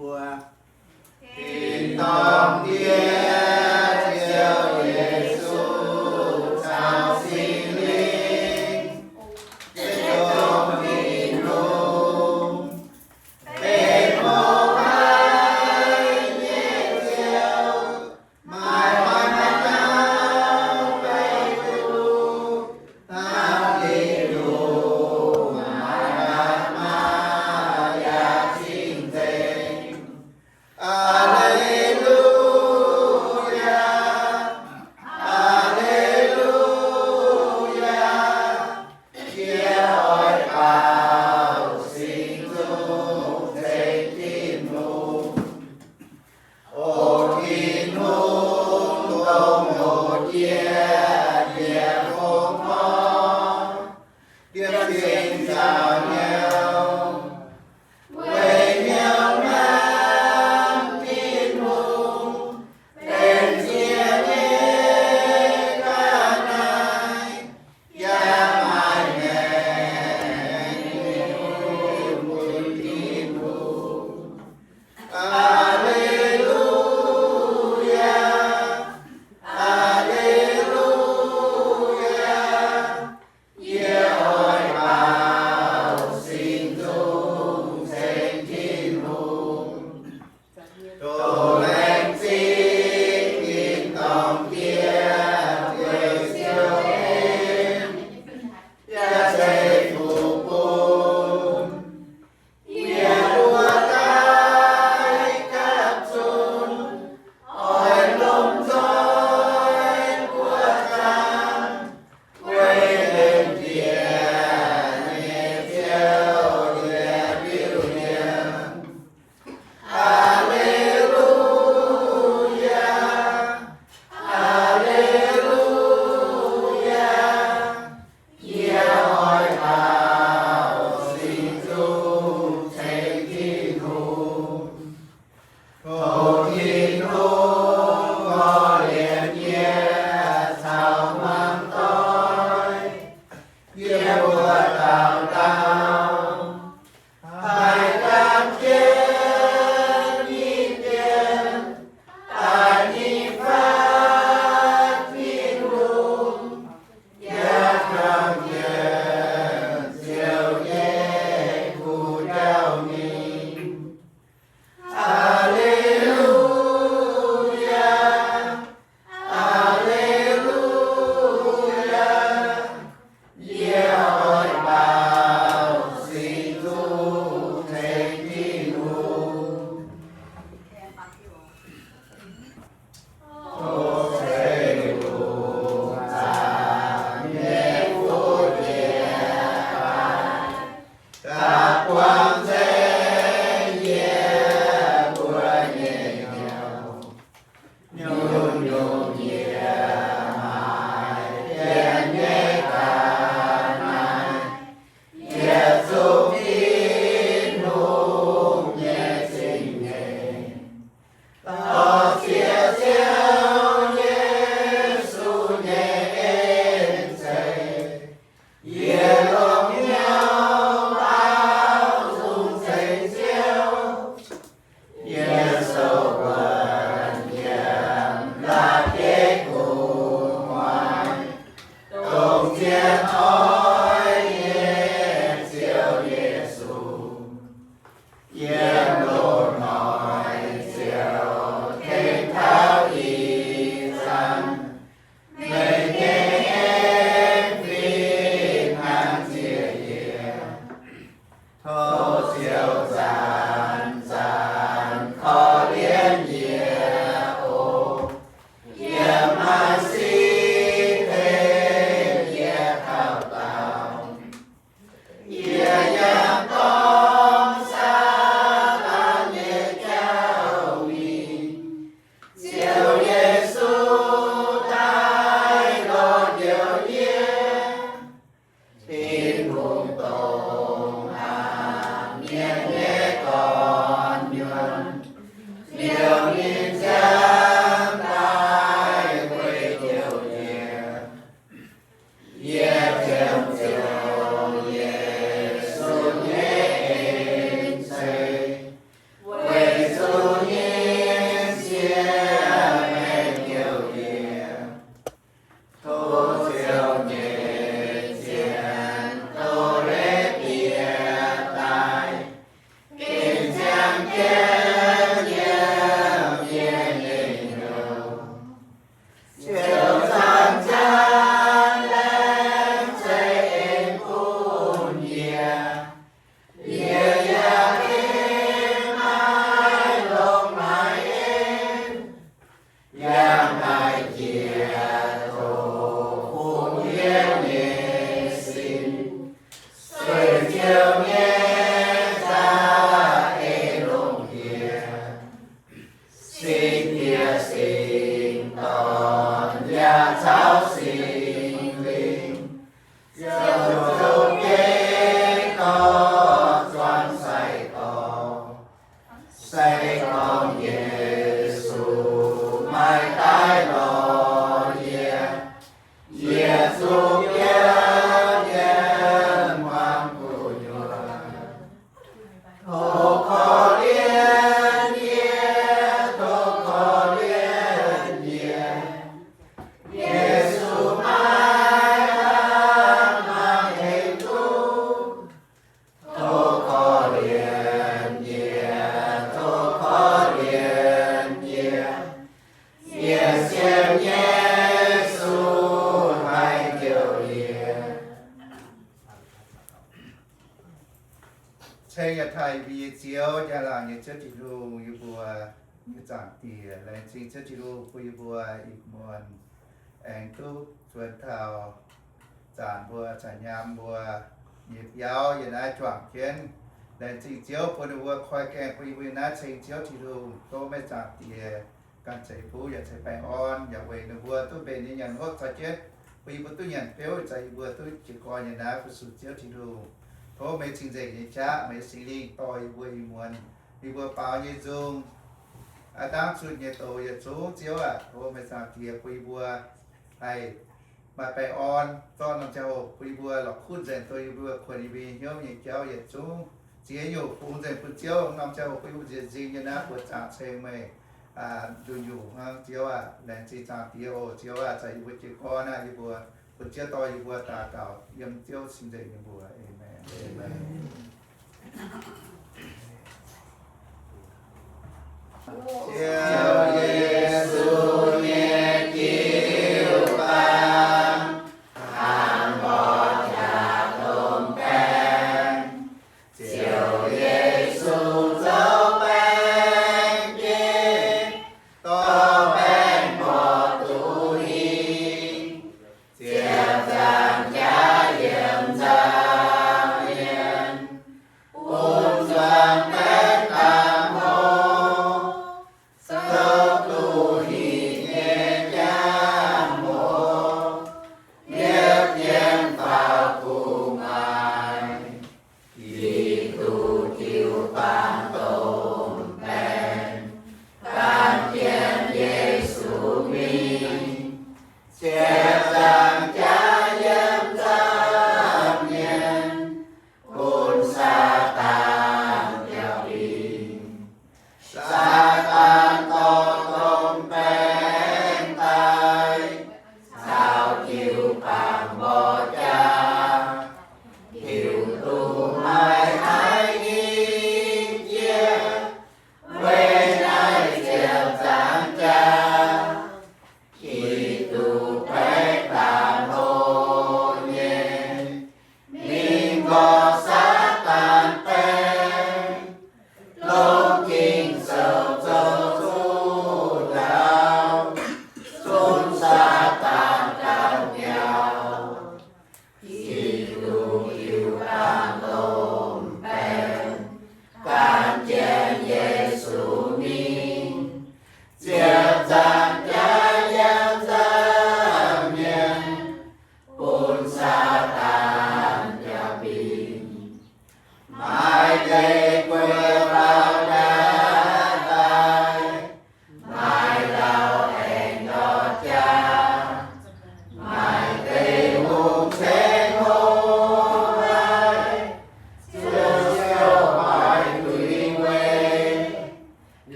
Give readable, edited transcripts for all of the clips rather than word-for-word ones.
của Thỉnh tòng Thiên Chiếu Giêsu chào sinh linh Kết công hình hùng Về mô hai nhẹ chiều Mai hoa hát cao cây tu Tam đi đủ Mai bát ma ya chinh tình Alleluia, Alleluia, kia ôi cao sinh dung danh thiên hùng. Ô thiên hùng công một địa không có, tiếp xin chào nhau, với nhau mang Thầy vì chiếu gia là những chất chỉ lu như bùa như giảng tìa là chính chất chỉ lu quy bùa ít muôn anh tu chuẩn thảo giảng bùa trả nhám bùa nhịp giáo như nãy choảng kiến là chính chiếu bùa bùa khoai kèm quy bùa nãy chính chiếu chỉ lu tô mấy giảng tìaการใช้ผู้อย่าใช้แปลงอ่อนอย่าเวรบัวตู้เป็นนี่อย่างงดสักเจ็ดปีบัวตู้อย่างเปี้ยวใจบัวตู้จีกรอย่างน้าผู้สุดเจ้าที่ดูเพราะไม่จริงใจยิ่งช้าไม่สิ่งลิงต่อยบัวยิ่งมวนมีบัวเปล่ายิ่งจุงอาตามสุดยิ่งโตยิ่งสูงเจ้าอ่ะเพราะไม่สามเทียปีบัวไอมาแปลงอ่อนตอนน้องเจ้าปีบัวหลอกคุ้นใจตัวบัวคนอีบีเหี้ยวยิ่งเจ้ายิ่งสูงเจียอยู่ปุ่มใจปุ่มเจ้าน้องเจ้าปีบัวจริงอย่างน้าบัวจ่าเชงไม่ดูอยู่ฮะเจ้าว่าแรงจีจางเดียวเจ้าว่าใจบุญจีคอนะอยู่บัวบุญเจ้าต่ออยู่บัวตาเก่ายังเจ้าสิ่งใดอยู่บัวเอเมนเอเมนเจ้าเยซูเนกิวปังหางบอจากลมแปงเจ้าเยซูเจ้าแปงเย่ต่อแปงบอตูนีเจ้าจางจ้าเยี่ยมจางเยียนอุ่นจางแปงตามโมSo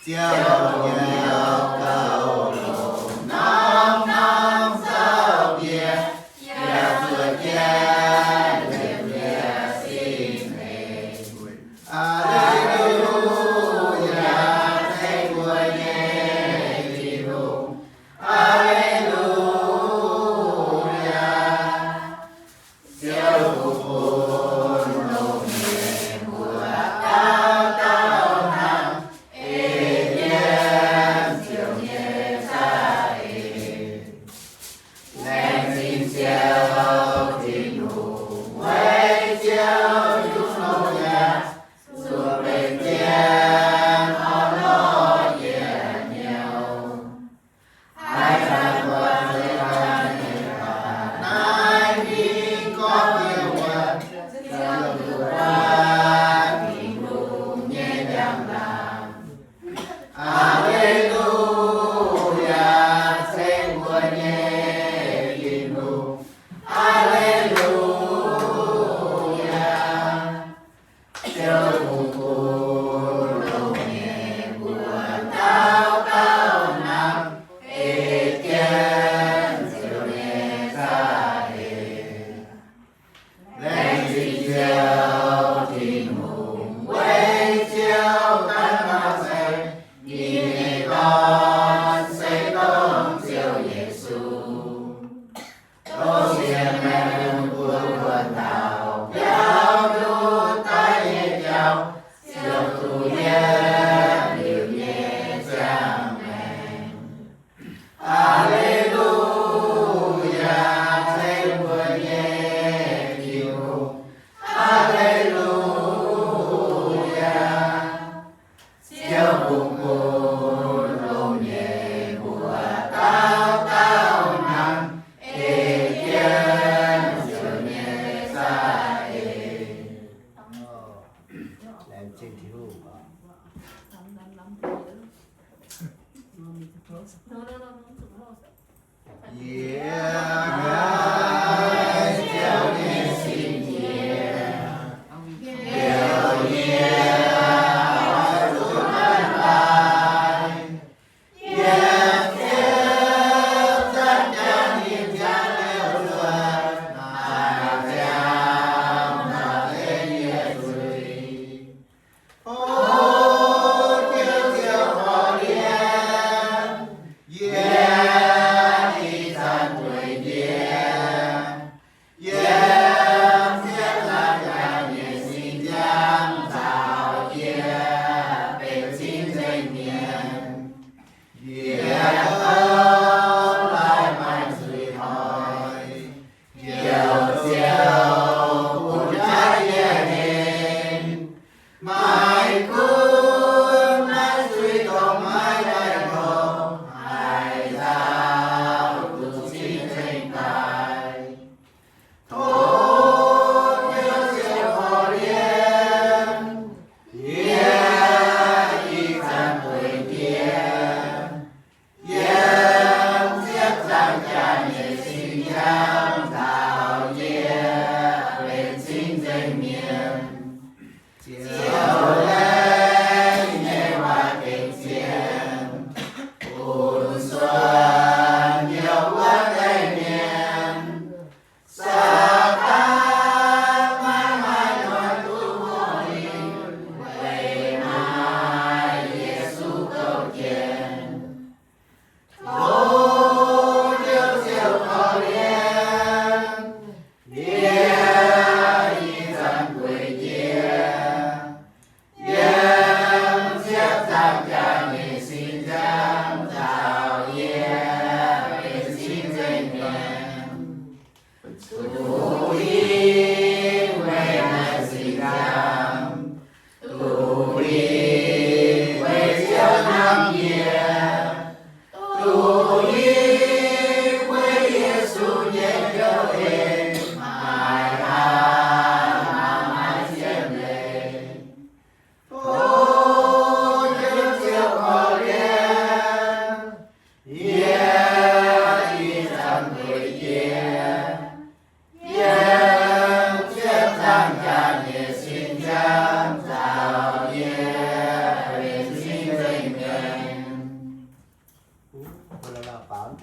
เ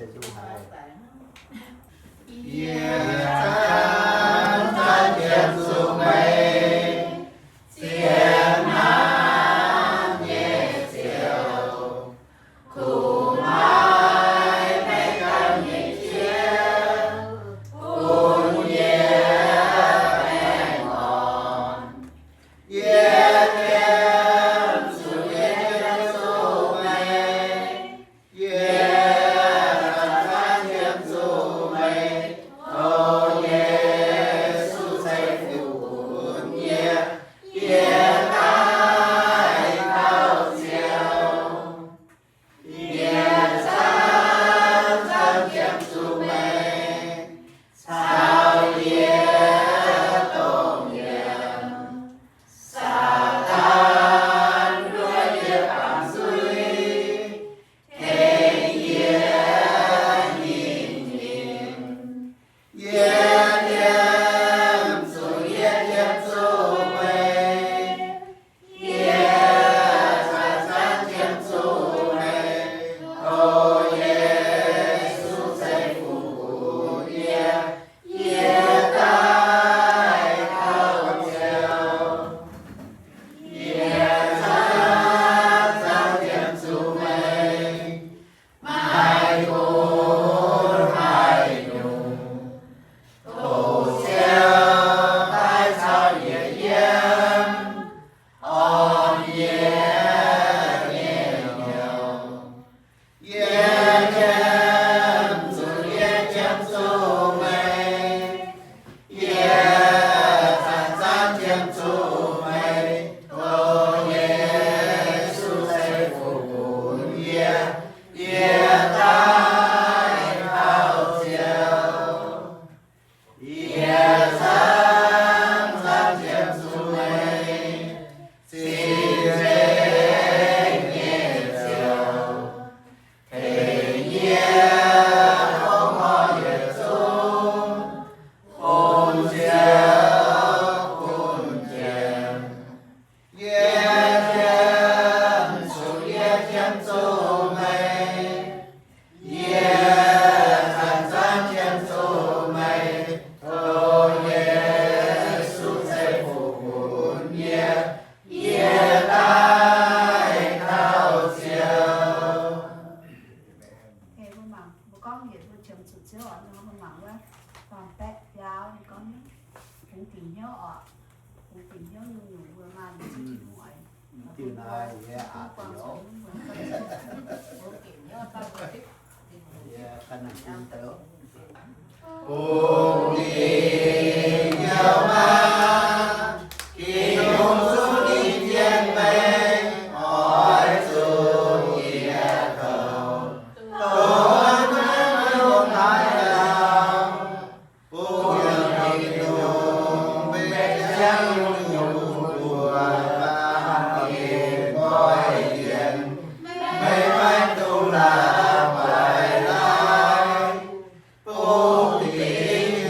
จะสู้ให้ Yên thân thân thiện su mê Thiên nam nhẹ chiều Cụ mai mê cầm nhị chiều Cụ nhẹ mê ngon Yên thiên su yên su mê Yên thân thân thiện su mê Oh Jesus, say phụ nhẹ nhẹ tai cao chiều nhẹ sáng sáng kiếm su mê sao nhẹ tổ nhẹ sa tan đuôi nhẹ cảm suy thế nhẹ nhìn nhìn Yên yếm su yên yếm su mê Yên san san yếm su mê Ô Giê-xu say phụ yên Yên tai cao chiều Yên san san yếm su mê Mai khôn mai nhung Tổ siêu tại sao nhẹ yếm Ôm nhẹ nhẹ nhiều Yên yếm su mê Yên san san yếm su mê Ô Giê-xu say phụ yên Yên tai cao chiều Yên sáng sáng chiếm su mê xin dễ nhẹ chiều thể nhiên không ho nhiệt dung hồn chiều hồn chèm Yên chiếm su mê Yên san san chiếm su mê Ô Giê-xu say phụ nhẹ nhẹ tai cao chiều Nghe vô mặn, bố con nghĩa vô chấm chút xíu ạ, nó vô mặn quá Còn tét giáo thì con cũng tìm nhớ ạ Cũng tìm nhớ như nhủ vừa mà đi chứ chị ngoại Chuyện này dễ ạt hiểu khăn này tin tưởng Cùng đi nhau ma Kỳ hùng xuống đi thiên mê Hỏi xuống nghĩa cầu Tổ ơn mê hùng thái lòng Phúc hiệu hình dung Bê chăng nhung nhung đùa Và hiền coi hiền Mê mê tu là phải lai Phúc thị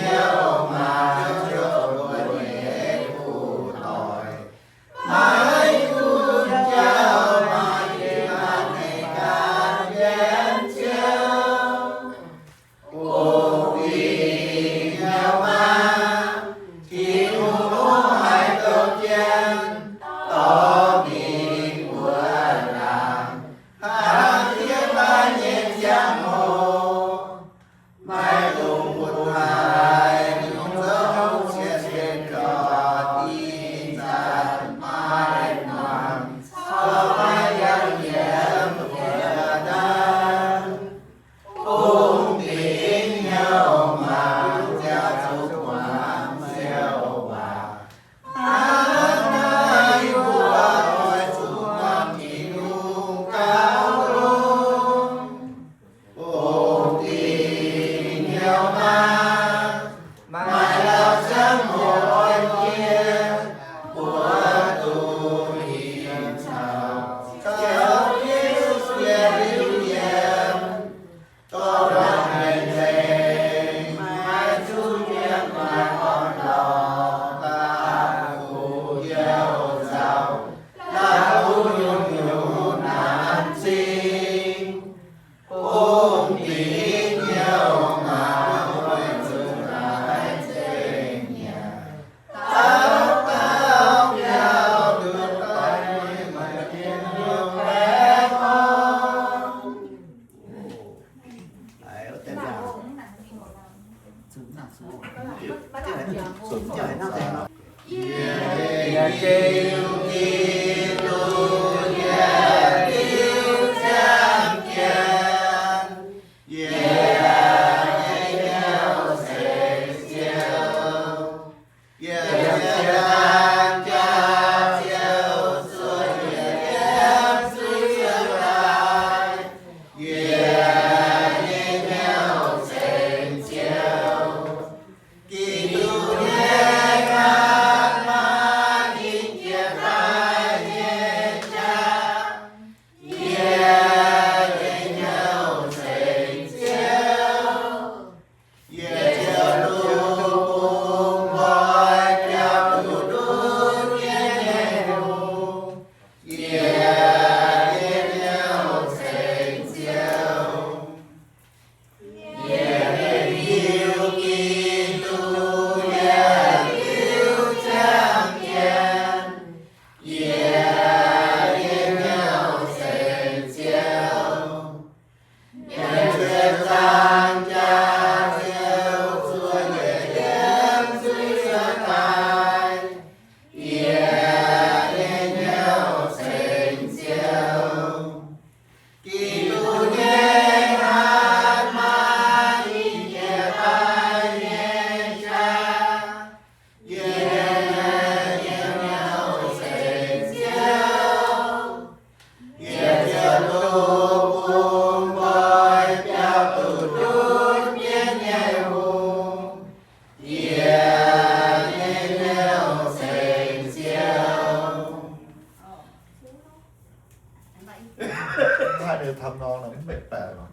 ถ้าเดินทำนองน่ะมันไม่แปลกหรอก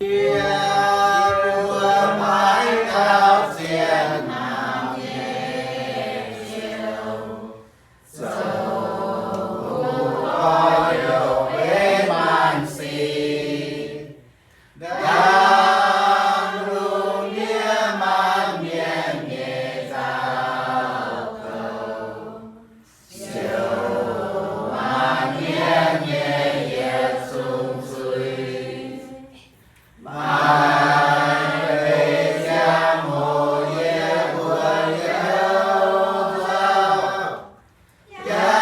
เยียรัวไม้เท้าเสียงนามเยี่ยวโสคอยโยเวมันสีดังรูเนียมันเมียนเยเจ้าเขาเสียวมันเมียนเยเยสูงสุยมาเปยาโมเยบัวเยเจ้ายา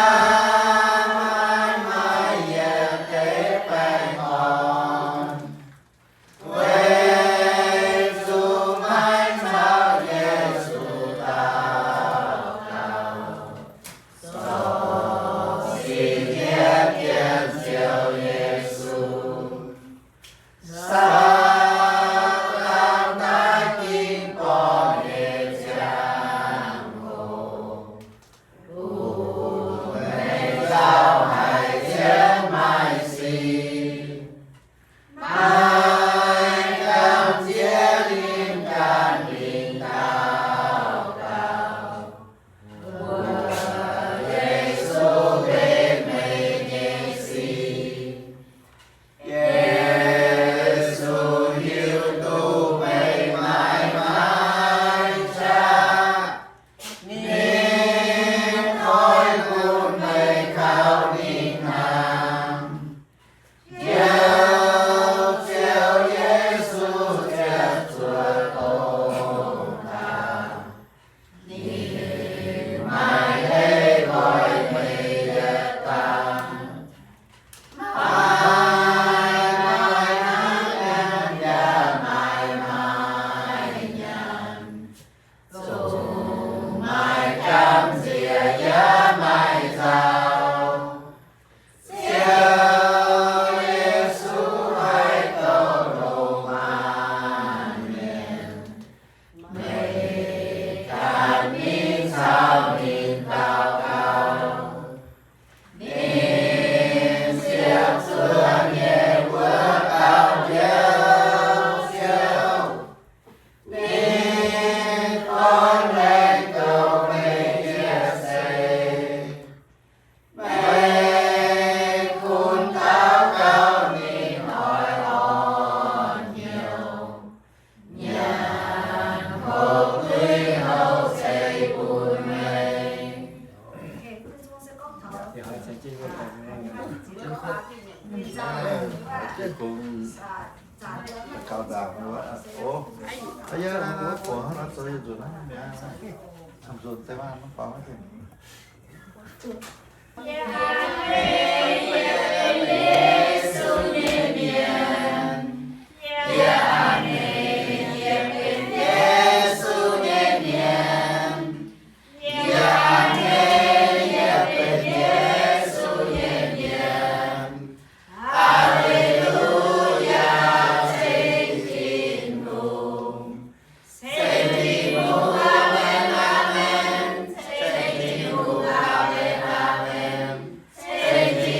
มันมาเยเตไปอ่อนเวสุมันเจ้าเยสุตาเก่าสองสิเทียบเทียบเสียวเยซูสาตากินปอนเอจางโหในเจ้าให้เสียงไม่สีไม่กำเจียลิงการลิงเก่าเก่าเยซูเป็นเมเยซี เยซูหิวตูไม่ไม่ไม่ชานิ่งคอยคุณไม่เข้านิ่งห่างเจ้าเจ้าเยซูเจ้าตัวโตทางนี่ไม่ให้คอยไม่ยตามไม่จำเสียยาไม่เจ้าเสียเยซูให้โตลงมาเนียนไม่การมีเจ้ามีเก่าเก่านี่เสียเสือเย่เวอเก่าเยอะเสียวนี่คนแรงเก่าไม่เยอะเสไม่คุณเก่าเก่านี่หอยอ่อนเหี่ยวยันหกตุยเขาใส่บุญไม่ Kể cái chuông sẽ có thở. Thì họ sẽ chia với thằng này. Chỉ có khóa thì nhận đi ra rồi. เจ้าคง Trả lời nó ข่าวดาวว่าโอ้ไอ้เยอะนะผัวเขารับสวยจุดนะเนี่ยทำส่วนแต่ว่าน้องเปล่าไม่ถึง Senti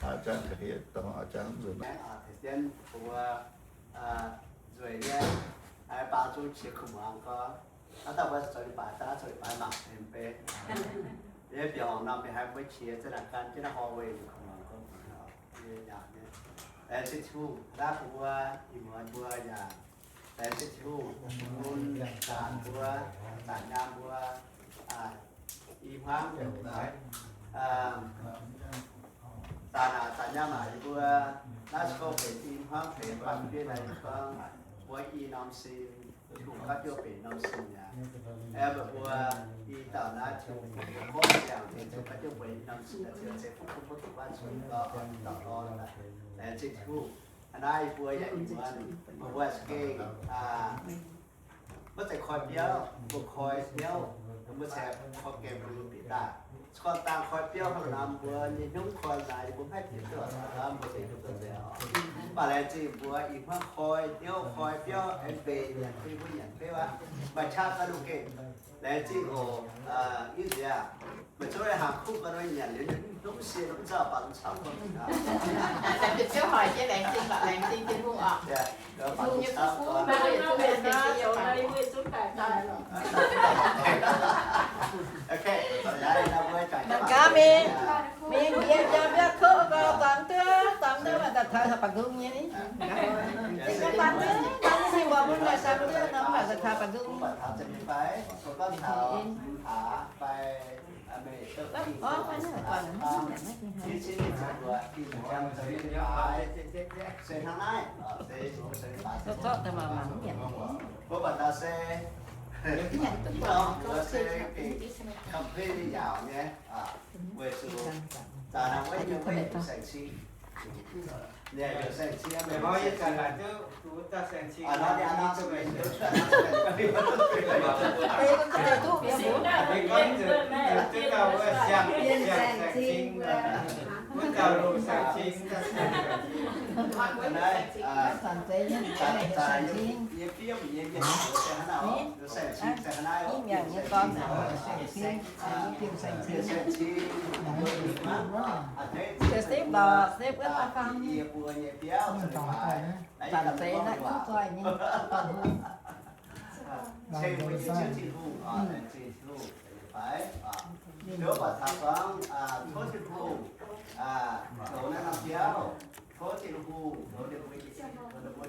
อาจารย์ก็เฮ็ดต้องอาจารย์รู้ nhé thời gian của rồi nhé ai bao chú chỉ khủng hoảng có nó tao bây giờ bài ta rồi bài mặc em bé để biểu năm về hai mươi chia cho là can cho nó hoa về khủng hoảng có như nhà nhé em sẽ thu ra của im hoàn của nhà em sẽ thu luôn sản của sản nam của im hoang sản nhà mà của nó có phải im hoang phải bằng cái này có với y nam sinh cũng có cho phải nam sinh nhà em của y tạo ra cho có dạng thì cho có cho phải nam sinh là sẽ không có thuộc ban số đó tạo đó là em chỉ thu anh ai của vậy màว่าcái mất tại khỏi béo buộc khỏi béo mất sẽ khó kèm được bị ta còn tăng khỏi béo hàng năm vừa như nhúng khỏi lại cũng hay biết được làm một cái được rồi bà lại chỉ vừa ít mà khỏi béo em về thì vừa nhận béo á mà cha cái đúng cái lại chỉ có ít gì à mà chỗ này hàng khúc cái đó nhận đến đúng xe đúng giờ bằng sáu con làm việc kéo hỏi chứ làm xin trên vuông ạ vuông như phú mà tôi về đó chỗ đây vui xuống cả trời ok đây là vui cả cá mình biết cho biết khô vào tạm tư mà đặt thời hợp bằng gương như thế cái tạm tư thì bỏ mình là sao chứ nó mà đặt thời bằng gương thảoจะมีไปก็thảo thảไปอเมริกาที่ที่ตัวที่หมู่บ้านจะมีไปเส้นทางไหนเส้นป่า tốtแต่mà mặn vậy เพราะว่าตาเซ่nó sẽ cái cà phê đi dạo nhé về sự ta đang quay như vậy sành chi nè được sành chi em mày bao nhiêu cả là chứ chúng ta xem chi nó đi ăn cho mình nếu chuyện đây con có thể thu cái bún mày có từ đầu xem chi mới đầu rồi xem chi đây sản tế nhân cái này ta sản như thiên như phim như như sẽ nào được sành chi sẽ nào những nhà như con sản thiên kêu sản thiên sành chi sẽ xếp đò xếp cái ta con nhiều bùa nhiều béo sản tế lại không coi nhưng còn hơn trên với những chương trình hùng trên hùng phải nếu mà thảo vắng có trên hùng chỗ này làm béo có trên hùng nó được với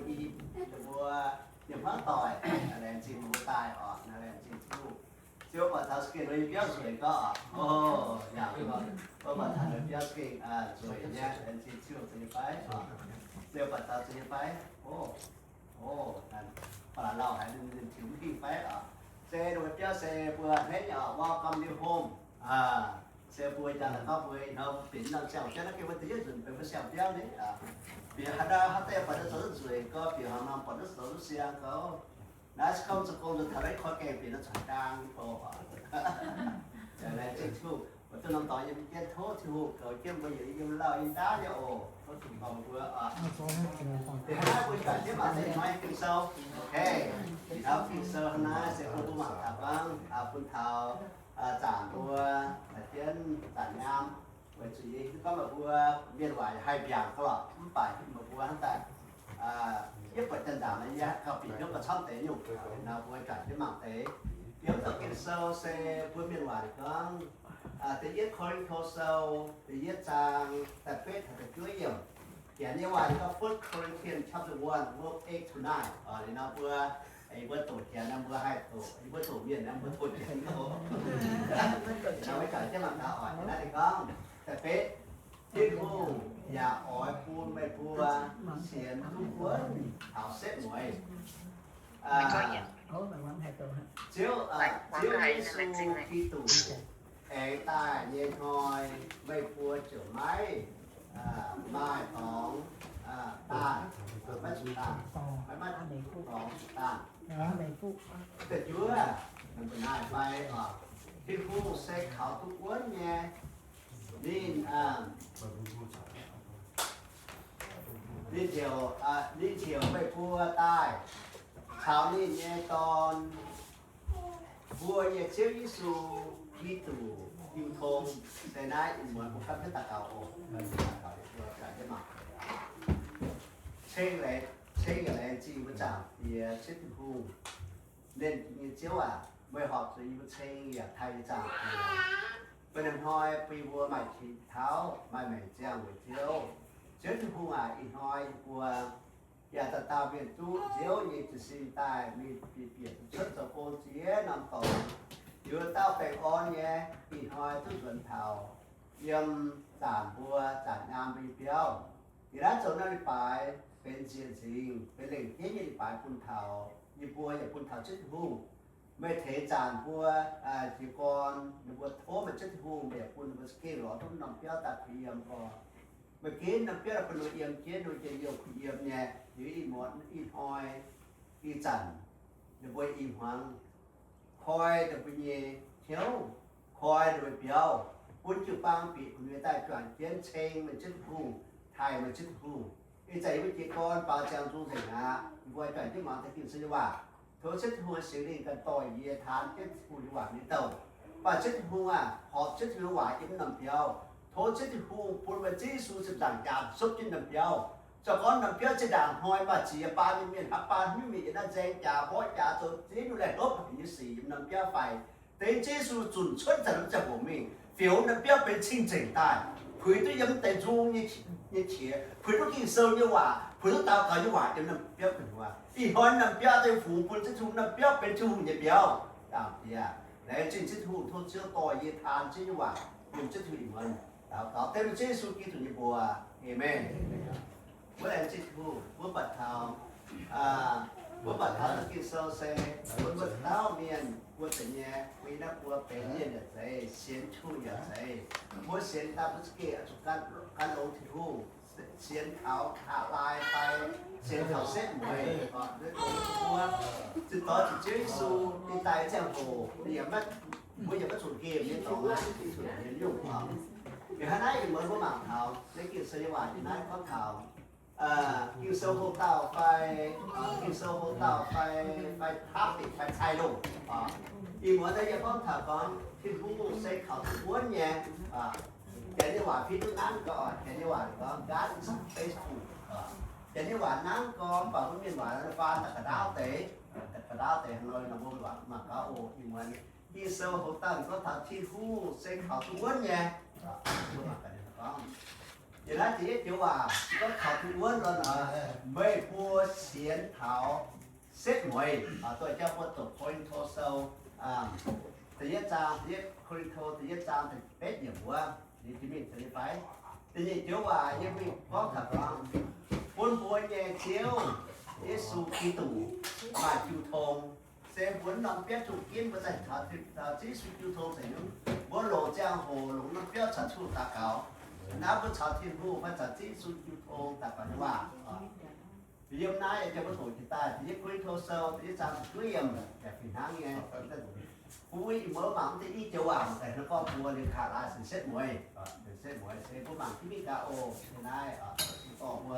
y được với điểm phát tỏi là trên một tài là trên hùng nếu mà thảo skin với béo rồi có nhà có mà thảo béo skin rồi nha trên hùng thì phải nếu mà thảo thì phải vàเราhãyถึงที่ไปเซโดยเจ้าเซเปื่อเฮ็ดว่าคำเดียวโฮมเซเปื่อจะแล้วก็เปื่อยเราปิ่นเราเซลเจ้านักเก็บไว้ที่ยืนเป็นเซลเจ้านี่เปียฮัดฮัตเต้ปัดสดสวยก็เปียหางปัดสดเสียงก็น่าจะเข้าสกุลจะทำให้ข้อแก่เปลี่ยนจากดังโตจะอะไรจะชูว่าตัวน้องต่อยังเจ็ดโทษชูเขาเก็บไว้ยังเล่ายังด้าเนี่ยโอ้เขาถูกเอาเพื่อthì hai buổi cả tiếp bạn sẽ nói kinh sâu ok thì tháo kinh sâu nó sẽ không có mặt thảo vang phun thảo giảng vua tiên giảng nam với chỉ có một vua biên ngoại hai bìa có lọ phải một vua hắn tại tiếp vật chân giảng này nháเขาbị nước vào trong tế nhục nào vua cả tiếp mạng tế tiếp tục kinh sâu sẽ vua biên ngoại có tế yết khối thô sâu tế yết trang tại phết thật chuối nhiềuอย่างนี้ว่าก็ First Corinthians chapter 1 verse 8 to 9นี่นะเพื่อไอ้เพื่อตัวเขียนนะเพื่อให้ตัวไอ้เพื่อตัวเมียนนะเพื่อตัวเขียนเขาเอาไว้ก่อนจะมาด่าอ่อนนะไอ้ก้องแต่เป๊ะที่ผู้อย่าอ่อยพูดไม่พูดเสียงทุกคนเอาเซ็ตหน่วยchiếu Giêsu Kitôไอ้ตาเย็นหอยไม่พูดเจอไหมmaiของตาไม่สุดตาไม่มาของตาแต่chúaมันเป็นนายไปที่ผู้เสกเขาทุกวันเนี่ยนี่เที่ยวไปพัวใต้เช้านี้เนี่ยตอนพัวเนี่ยเชื่อยิสูที่ตู่ยิงทงแต่นายเหมือนพวกข้าพเจ้าโอ้ chế cái này chỉ một chạm thì chết hù nên như chiếu mới học rồi một chế ya thay chạm bên em hỏi bây vua mày chỉ tháo mày trang với chiếu chết hù ít hỏi vua ya ta tao biển chú chiếu như chỉ xin tài mi biển xuất cho cô chế nằm tổ vừa tao phải on nhé ít hỏi tôi vẫn thảo yếm giảm vua giảm nam bị béo thì đã chỗ này phảiเป็นเสียงสิงเป็นเหล่งที่ยิ่งไปปุ่นเถาญี่ปุ่นอย่าปุ่นเถาชิดหูไม่เทจานพัวจีกรอย่าปุ่นโถมันชิดหูไม่อย่าปุ่นมันสกีหรอทุกน้ำเปรี้ยวตัดเยี่ยมพอเมื่อกี้น้ำเปรี้ยวเป็นเยี่ยมเจี๊ยบโดยจะเยี่ยมเยี่ยมเนี่ยหรืออีหมอนอีหอยอีจันอย่าปุ่นอีหวังคอยอย่าปุ่นเย่เขียวคอยอย่าปุ่นเปรี้ยวปุ่นจุปังปีปุ่นใต้ก่อนเจี๊ยบเชงมันชิดหูไทยมันชิดหู一在为结婚包浆组成啊，如果在这忙的就是话，头这户是那个代业谈这户的话里头，把这户学这户话一能标，头这户不为这数是涨价，收进能标，就讲能标这档开把几八里面8里面那增加或加做这路来多平时能标费，但这数准出才能在后面，表能标被清正带。陪都飲地中一切，陪都見收一話，陪都打搞一話，點能標佢話？一看能標對父輩這處能標เป็น處也標，啊啲啊，嚟進這處都只多一談這一話，用這處英文，搞對了這數記住一波啊 ，amen。我嚟這處我不頭我把它那个收拾，我把它面我怎样，为了我白年的在先出也在，我先他不是给就干楼梯先考下来ไป先考เสร็จหมดด้วยตัวจะต่อจะเจอสู้ที่ตายเจ้าโหเนี่ยมันไม่อยากก็สุดเกมเนี่ยต่อมาที่สุดเนี่ยยุ่งอย่างนั้นเหมือนพวกหมากเขาในกิจสยามที่นั่นเขาเขากินโซโฮเต่าไปกินโซโฮเต่าไปทับติดไปชายลงอีกเหมือนแต่ยังต้องถามก่อนที่ผู้ใช้เขาทุกวันเนี่ยแต่ในว่าพี่ตุ้งนั้นก็แต่ในว่าก็การใช้ถูกแต่ในว่านั้นก็บางคนมีว่าแล้วฟ้าแต่กระดาวเตะข้างนอกนะพวกว่ามาก็โอ้อีกเหมือนกินโซโฮเต่าก็ทำที่ผู้ใช้เขาทุกวันเนี่ยก็มากันก็อย่างนั้นที่เดี๋ยวว่าก็เขาทุกวันแล้วนะไม่พูดเสียงเขาเซ็ตหมวยตัวเจ้าพูดตกคอยโทรเซลตีจางตีคอยโทรตีจางตีเป็ดอย่างว่านี่ที่มีตีไปทีนี้เดี๋ยวว่ายังมีข้อขัดร้องปุ่นปุ่นแย่เชียวเยซูกิตูมาจูทงเสียปุ่นน้ำเปี้ยถูกกินไปใส่ขาที่เยซูจูทงใส่ยุ่งว่าโหลจางโหลงน้ำเปี้ยฉันชูตาเก่าน้ำเป็นชาวที่รู้ว่าจะที่สุดยุทโธแต่ปัจจุบันเยี่ยมนายจะมาถูกที่ใต้ที่คุยโทรศัพท์ที่จำคุยยังแบบผิดทางไงคุยเมื่อวานที่อีเจ้าว่างแต่แล้วก็บัวเรื่องขาดสิเซ็ตมวยเซ็ตมวยเซ็ตผู้บังที่มีกาโอนายต่อบัว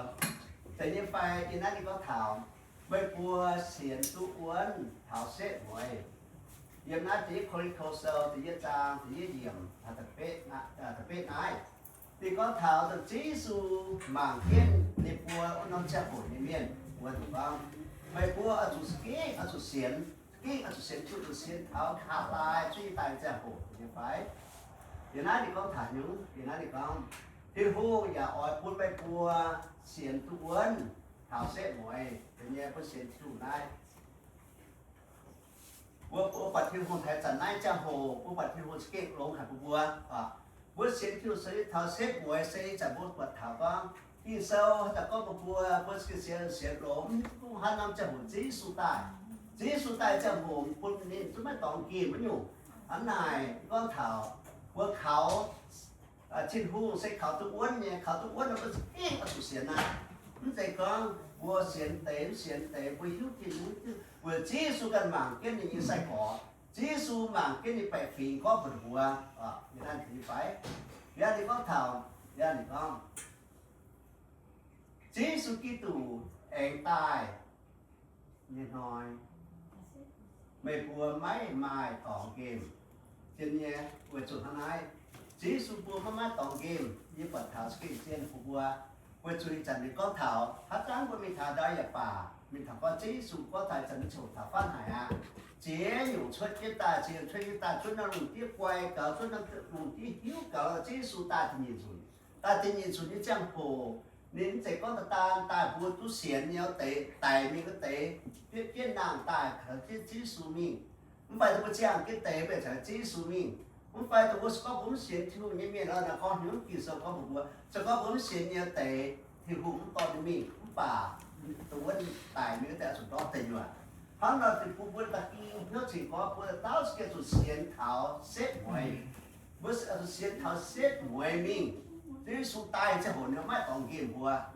แต่ยังไปที่นั่นก็ถามไม่บัวเสียนตู้อ้วนถามเซ็ตมวยเยี่ยมนายที่คุยโทรศัพท์ที่จางที่เยี่ยมถ้าตะเป๊ะนายthì có thảo được chỉ số mảng kiên để bùa nó sẽ phổiในเมียนบวถูกต้องไม่บวอสุสกี้อสุเสียนชุดเสียนเท้าขาลายช่วยตายจะโหยังไปเดี๋ยวนั้นที่เขาถ่ายอยู่เดี๋ยวนั้นที่เขาที่หูอย่าอ่อยพูดไปบวเสียนทุกวันเท้าเส้นหมวยเป็นยังเพื่อเสียนชุดได้บัวปัดที่หูแทนจันนายจะโหบัวปัดที่หูสกี้ลงหัดบัวbữa sáng chiều sẽ thao xếp buổi sẽ chẳng bữa bật thảo con đi sau ta có một bữa sẽ lốm cũng hai năm chẳng một chỉ số tài chẳng một bữa nên chúng mới tổng kỳ mới nhủ anh này con thảo bữa khảo trên hu sẽ khảo tụ uốn nhé khảo tụ uốn nó có ít ở tụ xiên này nó sẽ có bữa xiên tế bữa hút thì bữa chỉ số gần mảng cái này như sai cỏ chỉ số mảng cái này phải phì có một bữa như thế thì phải giờ thì có thảo giờ thì có chỉ số kỹ tủ anh tài như nói mấy bữa máy mai tổng game trên nhé vừa chụp thằng này chỉ số bữa máy tổng game như bật thảo cái trên bữa với chú chẳng đi có thảo hát trắng của mình thảo đây là bà mình thảo có chỉ số có thảo chẳng chủ thảo phát hải à chế nhiều xuất cái ta chế xuất cái ta xuất nó lùng tiếp quay cả xuất nó lùng tiếp hiếu cả chỉ số ta thì nhìn rồi ta thì nhìn rồi như chẳng hồ nên sẽ có ta vừa tu xiên nhau tế tài mình cái tế cái nàng tài cái chỉ số mình không phải tôi chẳng cái tế về chẳng chỉ số mình không phải tôi có bốn xiên thì như miền đó là con hướng kỳ sau có một bữa sẽ có bốn xiên nhau tế thì cũng to đến mình cũng bà tôi vẫn tài mình cái tế số đó tiền rồi hắn là thì phụ huynh ta khi nó chỉ có phụ tao cái số xiên thảo xếp ngoài với số xiên thảo xếp ngoài mình chỉ số tài sẽ hồn nó mới còn kiếm qua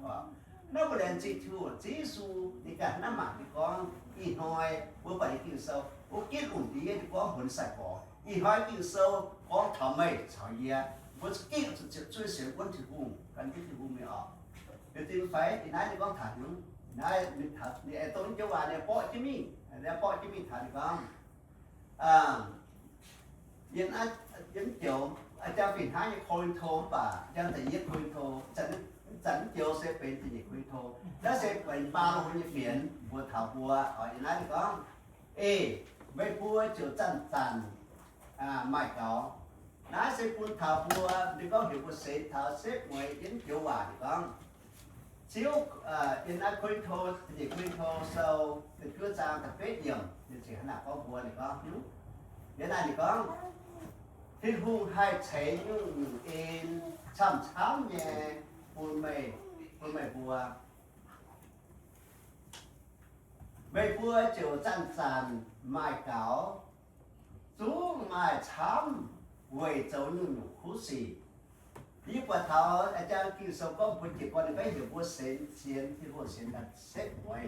nó có lên chỉ thu chỉ số thì cả năm mà thì có ít hỏi với bảy kiểu sâu với kết ổn thì có hồn sạch có ít hỏi kiểu sâu có thảo mây thảo gì với kết chuyên sử quân thì hùng cần cái thì hùng mới ở thì tìm phải thì nãy thì có thả những nãy mình thả thì tôi cho bà này bỏ cho mình để bỏ cho mình thả thì con nhưng anh những kiểu cha phiền thái như khôi thô bà cha thì giết khôi thô chẳng chiều sẽเป็นthì khôi thô đó sẽเป็นba lô như biển vừa thảo vừa ở như này có mấy vua chiều chăn mày có nó sẽ buôn thảo vừa thì có hiểu của sẽ thảo xếp ngoài đến kiểu bà thì con chiếu in ai khôi thô thì khôi thô sau thì cứ sang tập phết nhiều thì chỉ là có vừa thì có cái này thì có thì hùng hai chế những in chăm chăm nhẹ buồn mày bùa mày bùa chiều chăn mai cáo chú mai chăm quay châu những khú xì đi qua thảoอาจารย์กินสมก็บุญจิตวันไปเห็นว่าเสียนที่ว่าเสียนดัดเซ็ตไว้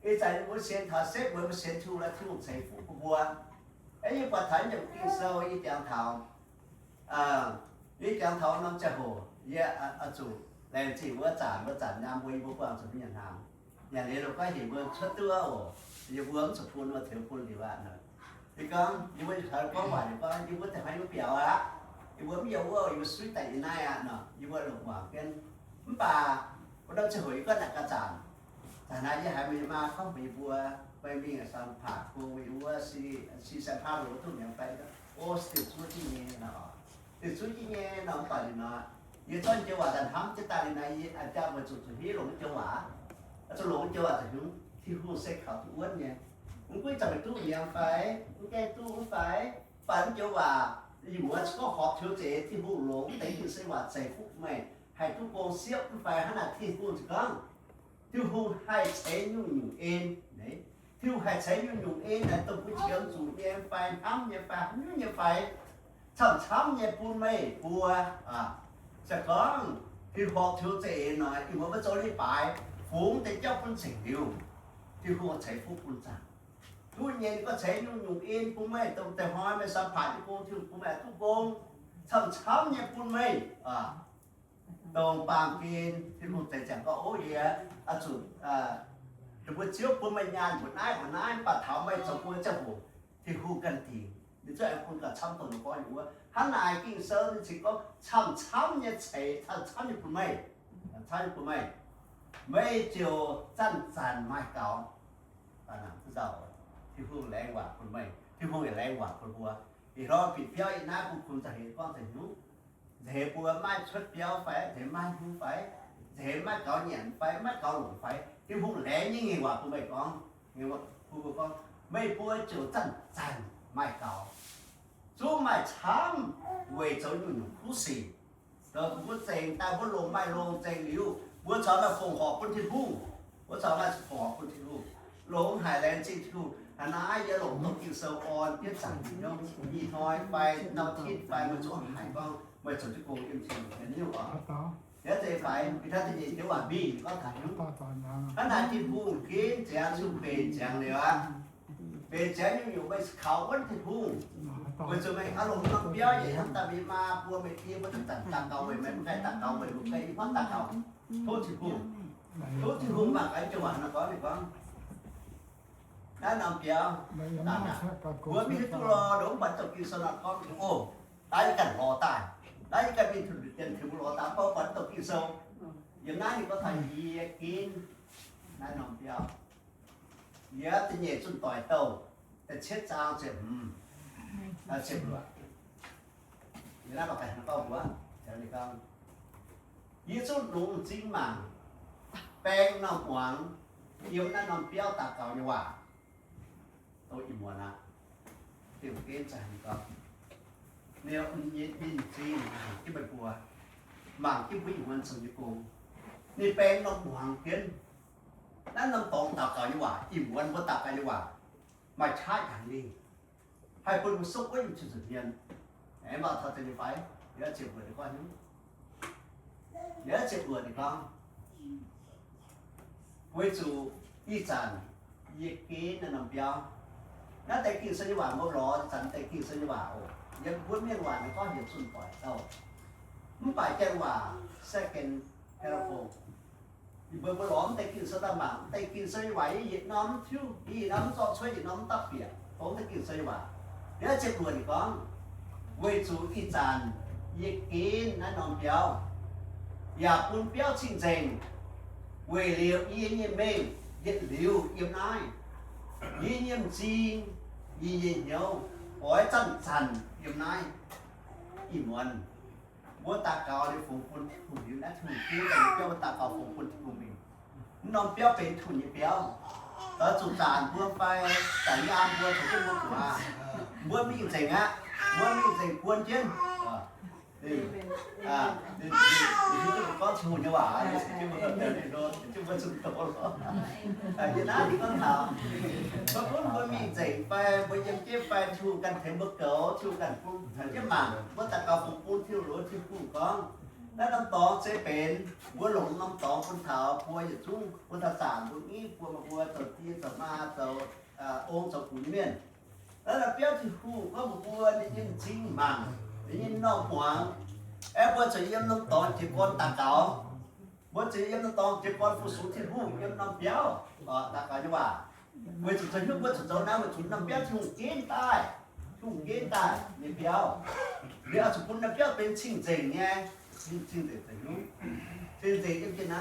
ไอ้ใจว่าเสียนถ้าเซ็ตไว้ว่าเสียนชูแล้วชูใส่ฝูงบัวไอ้ยี่ปัจจัยอย่างกินเศร้ายี่จางเท้ายี่จางเท้าน้ำจะโหยี่จู่แรงจีว่าจานน้ำวิ่งบุกวางสุดอย่างน้ำอย่างนี้เราก็เห็นว่าชัดตัวโอ้ยี่ว่าสุดพูนว่าเถียวพูนดีว่าเนอะที่ก็ยี่ว่าเขาก็หวานยี่ว่ายี่ว่าแต่ให้มันเปรี้ยวอะยี่ว่าไม่ยอมว่ายี่ว่าสุดแต่ยังไงอะเนาะยี่ว่าหลงหวานเป็นมันป่าเราจะหอยก็หนักกระจานแต่นายยี่หายมีมาเข้ามีบัวไปมีสัมผัสกูไม่รู้ว่าสีสัมผัสหรือตัวอย่างไปก็โอ้ติดสู้ที่นี่เนาะติดสู้ที่นี่น้องต่อยเนาะยี่ต้นเจ้าว่าแต่ทำจะตายในอาจารย์มาจุดที่หลงเจ้าว่าจะหลงเจ้าว่าแต่ถึงที่หูเซ็กเขาทุกวันเนี่ยมึงก็จะไปตู้ยังไปมึงแก้ตู้ไปฝันเจ้าว่าอยู่ว่าก็ขอบเชื่อเจที่หูหลงแต่ที่เสว่าใส่ฟุกใหม่ให้ทุกคนเสียบไปขนาดที่หูจะก้องที่หูให้ใช้ยุ่งอยู่เองเนี่ยที่หูให้ใช้ยุ่งอยู่เองแต่ต้องไปเชื่อจู่เองไปทำยังไปนู่นยังไปช้ำยังปูนไม่ปัวจะก้องที่ขอบเชื่อเจหน่อยที่ว่าจะได้ไปฝูงแต่เจ้าคนสิ่งเดียวที่หูใช้ฟุกคนจังทุกอย่างก็ใช้ยุ่งอยู่เองปูไม่ต้องแต่หอยไม่สัมผัสที่ปูที่ปูแม่ทุกคนช้ำยังปูนไม่ตรงปางกินที่ลูกแต่จังก็โอ้ยจุดแต่ว่าเชี่ยวปุ่นไม่ยานปุ่นน้ายปัดเท้าไม่สมควรจะหูที่หูกันทีนี่เจ้าไอ้คนกับช้ำตัวก็อยู่ว่าถ้านายกินเซอร์นี่สิก็ช้ำเนี่ยเฉยถ้าช้ำเนี่ยปุ่นไม่เจียวจันไม่เก่าตอนนั้นที่เจ้าที่หูแรงกว่าปุ่นไม่ที่หูแรงกว่าปุ่นบัวอีรอบปิดเปี้ยอีน้าคุณจะเห็นก้อนแต่ยุ่งthế bùa mai xuất béo phải thế mai không phải thế mai có nhện phải mai có lủng phải cái vùng lẽ như người quả của mày con người quả của con mấy bùa chỗ chăn mai có số mai chăm về chỗ những cú xì rồi bùa chèn ta bùa lồng mai lồng chèn liu bùa chó là phòng họp quân thiên hùng bùa chó là phòng họp quân thiên hùng lồng hải lên trên thiên hùng anh nói giờ lồng nó kiểu sâu on biết chẳng gì đâu gì thôi phải nấu thịt phải một chỗ hải con mày chọn cái cùng im chừng cái nhiều quá, thế thì phải vì thế thì gì nếu mà bi có thể đúng, anh này thì buồn kiến chàng xuống bền chàng này á, bền chàng như nhiều bây khảo vẫn thì buồn, bây giờ mày ăn lồng nó béo vậy không ta bị ma bùa mày kia vẫn tặng cầu mày phải tặng cầu mày một cây phát tặng cầu, thôi thì buồn mà cái cho bạn nó có thì có, đã nằm béo, tặng à, bữa biết tôi lo đúng bạn tập kia sao nó có ô, tái cảnh lo tái đấy cái bị thực hiện thì bộ tạm có vẫn tập kỳ sâu อย่างนั้นนี่ก็ทำยีกินนั่นน้องเปียวเยอะจะเหยียดจนต่อยโตแต่เช็ดจางเจ็บเจ็บหัวอย่างนั้นก็ไปแล้วก็หัวเดี๋ยวนี้ก็ยี่สุดลุงจริงมั่งแป้งน้ำหวานเยี่ยมนั่นน้องเปียวตาเก่าอยู่ว่าตัวอิ่มหัวนะเดี๋ยวเกณฑ์ใจก็เนี่ยยี่บินจริงที่ไปปัวหมางที่วิ่งมันสุดญี่ปุ่นนี่แป้งน้ำหวานเกินนั่นน้ำตองตาเก่าอยู่ว่าอิ่มวันว่าตาเก่าอยู่ว่ามาใช้อย่างนี้ให้คนมาซุกไว้อยู่จุดเดียนไอ้มาทำจะไปเดี๋ยวเจ็บหัวดีกว่านี้เดี๋ยวเจ็บหัวดีกว่าไว้จู่อีจันยี่กี้นั่นน้ำเปียวนั่นแต่กินสัญญาบ่ร้อนสันแต่กินสัญญาโอ้ยังพูดเมียนหวานก็เห็นสุนปล่อยเต้ามึงไปแจ้งว่าเซกันแคราโฟอีเบอร์บ่ร้อนแต่กินสตาร์บัคแต่กินสัญญายี่น้ำทิวยี่น้ำจอช่วยยี่น้ำตับเปียกผมแต่กินสัญญาเดี๋ยวเจ็บหัวดีกว่าไว้จู่อีจันยี่กี้นั่นน้ำเปียวอยากปุ่นเปียวจริงๆเวลียวยี่ยี่เมงยึดเหลียวยี่นายยี่ยี่จีนยี่ยี่เหนียวโอ้ยจันจันยี่นายอีมวนบัวตาเกาในฝูงคนถูกอยู่นะถูกคิ้วแต่เปียวตาเกาฝูงคนถูกมีน้องเปียวเป็นทุนยี่เปียวตอนจุดจานบัวไปแต่ยามบัวถูกขึ้นบัวขวาบัวมีอยู่ใจงะบัวมีอยู่ใจกวนเช่นนี่นี่ก็ชูนี่หว่านี่ชื่อมันเดินในรถชื่อมันสุดโต่งอย่างนั้นที่เขาถามบางคนมันมีใจไปบางยังเจ็บไปชูกันเทมเบอร์เกิลชูกันพุ่งถึงจะมันว่าแต่เราพุ่งพุ่งที่รู้ที่พุ่งก้องแล้วน้ำตองจะเป็นบัวหลงน้ำตองคนเท้าบัวอย่าชุ่มบัวตาสานบัวนี้บัวมาบัวตัวที่ตัวมาตัวองค์ตัวขุนเมียนแล้วเราเปี้ยวที่พุ่งก็บัวนี่ยิ่งจริงมันนี่น้องหวงเอ้บัวจะเยี่ยมน้ำตอนที่คนตาเก่าบัวจะเยี่ยมน้ำตอนที่คนผู้สูงที่หุ่นเยี่ยมน้ำเปี้ยวตาเก่าจะว่าบัวจะจะยุ่งบัวจะจะน้ำบัวถุนน้ำเปี้ยวที่หุ่นกินตายที่หุ่นกินตายนี่เปี้ยวเดี๋ยวจะคุณน้ำเปี้ยวเป็นชิงเจงไงชิงเจงจะยุ่งชิงเจงยังจะไหน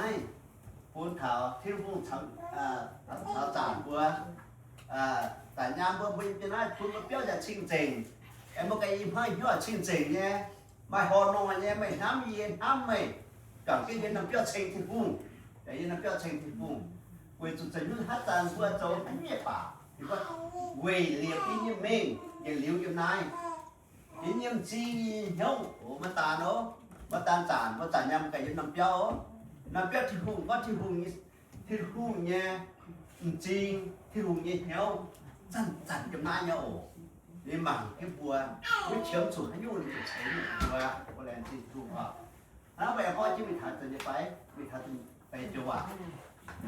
คนขาวที่หุ่นทำจานบัวแต่ยามบัวบัวจะไหนคุณน้ำเปี้ยวจะชิงเจงไอ้พวกไอ้ยิ้มให้ยั่วชิงเจงไงไม่หอนอนเนี่ยไม่น้ำเย็นน้ำไม่ก่อนกินเย็นน้ำเปรี้ยวเชงที่พุ่งแต่เย็นน้ำเปรี้ยวเชงที่พุ่งเวจุดจะยุ่งฮัตตานเพื่อโจอันนี้ป่าที่ว่าเวเลียบอินยิ่งเม่งยังเหลียวยังนายอินยิ่งจีเหี้ยวโอ้มาตาเนาะมาตาจานมาจานยำไก่ยันน้ำเปรี้ยวที่พุ่งก็ที่พุ่งเนี่ยจริงที่พุ่งเนี่ยเหี้ยวจันยังนายเนี่ยโอ้นี่มันที่บัวไม่เชื่อมสุดให้ยุ่งเลยใช้บัวบัวแรงที่ถูกอ่ะแล้วไปพ่อที่มีฐานจะไปมีฐานไปจังหวัด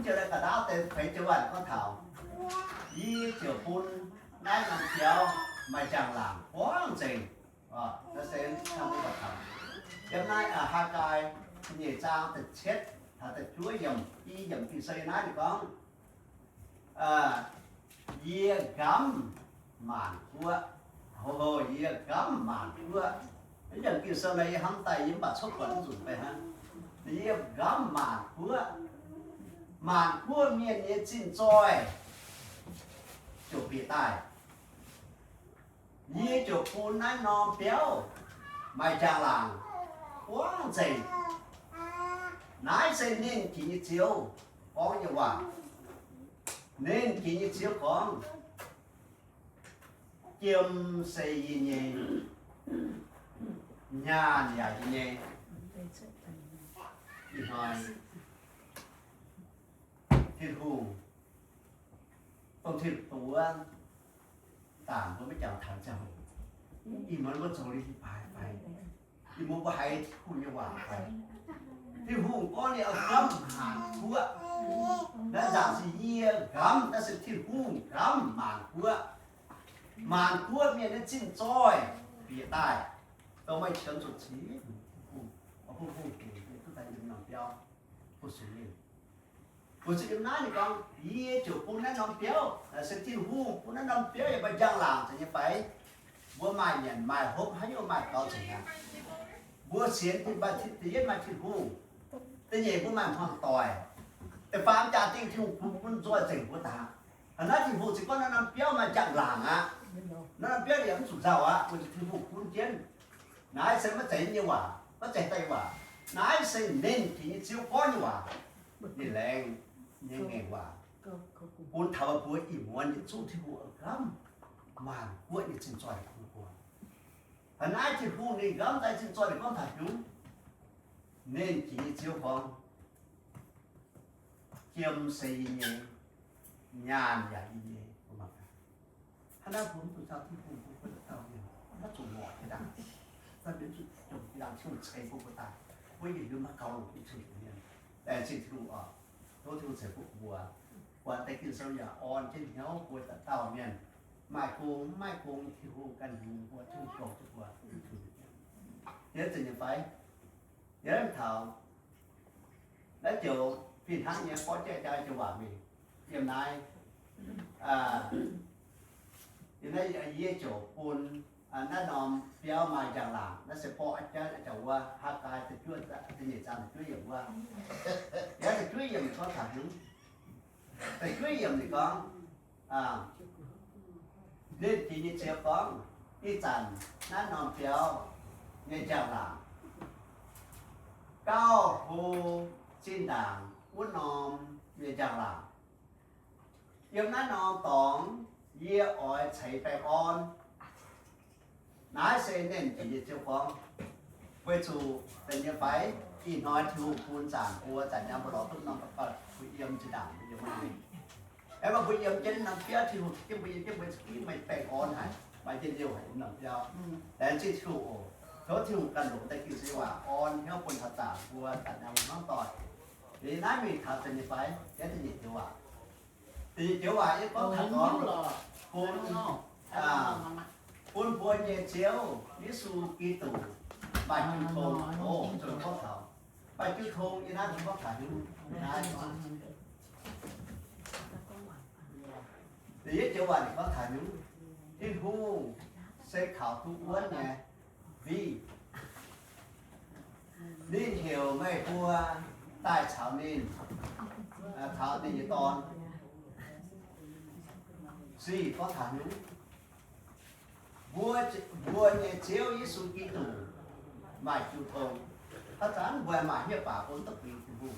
เจออะไรกระดาษแต่ไปจังหวัดก็ถามยี่เจียวปุ้นได้นำเที่ยวมาจางหลังว้าวจริงแล้วเซนทำอะไรทำยังไงฮากายเนี่ยจางแต่เช็ดถ้าแต่ช่วยยำที่ใส่น้ำดีกว่าเยี่ยกำmàn cua hồ gì cắm màn cua bây giờ kiểu sau này hắn tay những bà sốt quẩn rụt về ha đi cắm màn cua miền như chín trôi chụp bị tài như chụp phun nái non béo mày chàng làng quáng gì nái xây nên chỉ như chiếu có như vậy nên chỉ như chiếu con chiêm xây nhẹ nhà nhà nhẹ thì hỏi thịt hùng con thịt tủ ăn tạm có mấy chồng thằng chồngอีมันว่าโจลิที่ไปอีมันว่าให้หุ่นยังหวานไปที่หุ่นก้อนเนี่ยเอากำหางทั่วและจากสีเยี่ยกำและสิ่งที่หุ่นกำหางทั่วmàn cua miền nó chín trôi phía tai tao mới chấm chút xí không kể tôi thấy những nòng béo không xử lý của sự nói thì con ye chủ cũng nó nòng béo sẽ tiêu hu cũng nó nòng béo vậy bây giờ làm thì như vậy bữa mai nhận mai hộp hay như mai có gì à bữa xiên thì bà thịt tiết mai thịt hu แต่ใหญ่พวกมันห้องต่อยแต่ฟาร์มจ่าติ้งที่มันช่วยเสกพวกตาอันนั้นที่ผู้สิก็นั่นเปี้ยวมาจากหลังอ่ะนั่นเปี้ยวอย่างสุดเจ้าอ่ะมันจะที่ผู้คุณเจนนายเซ็นมาใจนี่ว่ามาใจใจว่านายเซ็นเน้นที่เชี่ยวก้อนนี่ว่านี่แรงยังไงว่าปูนทำปูอิ่มวันนี้สู้ที่หัวครับมาหัวนี่จินจอยหัวอันนั้นที่ผู้นี่ก็ใจจินจอยก็ถัดอยู่เน้นที่เชี่ยวก้อนเกี่ยมสีเนี่ยงานอย่างนี้ประมาณนั้นถ้าได้ผมตัวเจ้าที่ผมก็จะเอาเนี่ยถ้าจุ่มหมอที่ดังถ้าเป็นจุ่มที่ดังช่วงใช้พวกก็ตายว่าอย่าลืมมาเกาหลีถึงเนี่ยแต่สิ่งที่รู้อ่ะตัวที่รู้เสร็จพวกบัววันแต่กินเสาอย่าอ่อนเช่นเนี้ยบัวตะเต่าเนี่ยไม่โกงที่รู้กันอยู่บัวที่โกงที่บัวเดี๋ยวจะยังไปเดี๋ยวเท้าแล้วเดี๋ยวพี่ทั้งเนี่ยcóใจจะว่ามีhiện nay hiện nay dễ chỗ bùn nó nằm béo mài chẳng làm nó sẽ bỏ cho cháu qua hai cái thì chưa thì nhảy sang thì chưa hiểu qua giá thì chưa hiểu thì có thẳng hứng thì chưa hiểu thì có nên chỉ như sẽ có cái chẳng nó nằm béo nhảy chẳng làm cao hồ xin đảng uốn nòm nhảy chẳng làm yếmนั้นนอนตองเยี่ยอ้อยใช้แปงอ่อนนายเซนเน่นที่เจ้าของเวชูเป็นยังไปอีน้อยทูคูณจานกัวจานยำบลอทุกน้องประกอบผู้เยี่ยมจะด่างยังไม่ได้ไอ้ว่าผู้เยี่ยมเจนนำเปี้ยที่หูที่ผู้เยี่ยมที่ผู้ที่ไม่แปงอ่อนหายไม่เจนเดียวหายนำเดียวแต่ที่ทูโอเขาที่หูกันหลงแต่กินสิว่าอ่อนเที่ยวคนทัดจานกัวจานยำน้องต่อยทีนั้นมีข่าวเป็นยังไปแค่ที่หยิบดีว่าthì kiểu vậy có thật có phun phun nhẹ chiếu Giêsu Kitô bài chữ thôn rồi có thảo bài chữ thôn như nó cũng có thảo thì kiểu vậy có thảo những thiên hu sẽ khảo thu uốn nè vì nên hiểu mấy vua tài thảo nên thảo thì như toàn gì có thả nhúng vua nhà chiếu Giêsu Kitô mãi chịu thầu他咱外嘛也把我都给提供，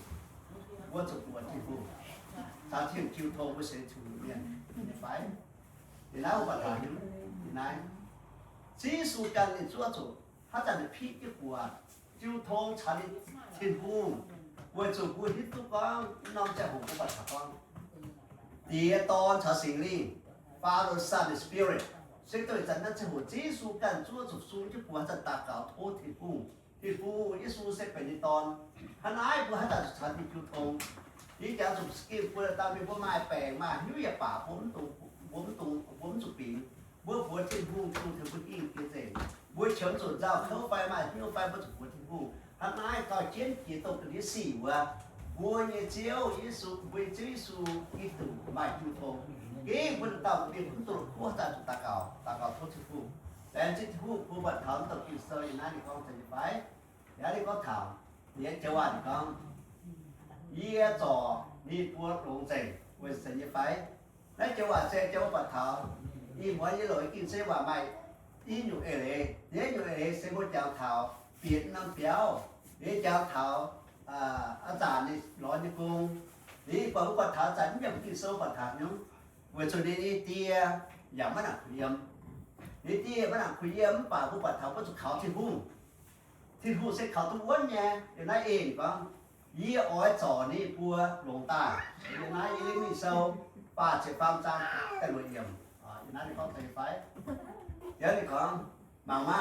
我就我提供，咱听就头不是出面，你白，你来我把他用，你来，技术干的做做，他在那批一股啊，就头查的天空，我做过一都讲，那在红我把他讲，第一当查心灵。Father, Son, and Spirit. 所以对咱那之后，技术干做做书就不还在打搞拖铁布，铁布一书是本的当，他哪一部还在传递沟通，你讲做 skill 不了，当面我买白嘛，有也把我们做饼，我不天布做铁布硬给这，我全做照口白嘛，口白不做铁布，他哪一个坚决都给你洗哇，我也只有一书为这书一度买沟通。cái vấn đề việc của tôi của ta cào thôi chứ phụ, để chứ phụ phụ bật thảo tập kỹ sơ thì nay thì con phải phải, để đi có thảo, để cho anh con, ye trò đi qua lồng dày, với sẽ như phải, lấy cho anh sẽ cho bật thảo, đi mỗi những lối kinh sẽ vào mày, đi nhủ ế, để nhủ ế sẽ muốn chào thảo, biển năm béo, để chào thảo, anh già đi nói như cung, đi bảo bật thảo dẫn nhầm kỹ sơ bật thảo nhúng. Vừa rồi đi tia giảm bắt nặng khuyên đi tia bắt nặng khuyên bàผู้ปัดเถาก็จะเขาที่หูsẽเขาตัวอ้วนไงเดี๋ยวนั้นเองก็ยี่อ้อยจ่อนี่ปัวหลงตาเดี๋ยวนั้นยี่มีเซลป้าเจ็บความจำแต่รวยเยี่ยมเดี๋ยวนั้นก็ใส่ไฟเดี๋ยวนี้ก็มาม่า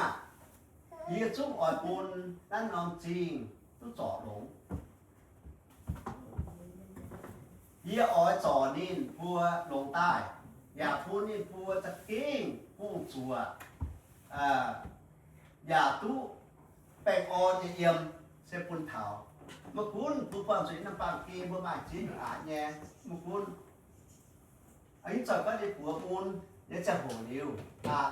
ยี่จุ่มอ้อยปูนนั่นนอนจริงต้องจ่อหลงยี่อ้อยจ่อนี่ปัวลงใต้อย่าพูดนี่ปัวจะกิ้งปูจัวอย่าตู้แปงออจะเยี่ยมเสปุ่นเถาเมื่อคุณผู้ความสวยน้ำปางกีเมื่อมาชิ้นอาแย่เมื่อคุณอันนี้จอดก็ได้ปัวปูนเนี่ยจะโหเร็ว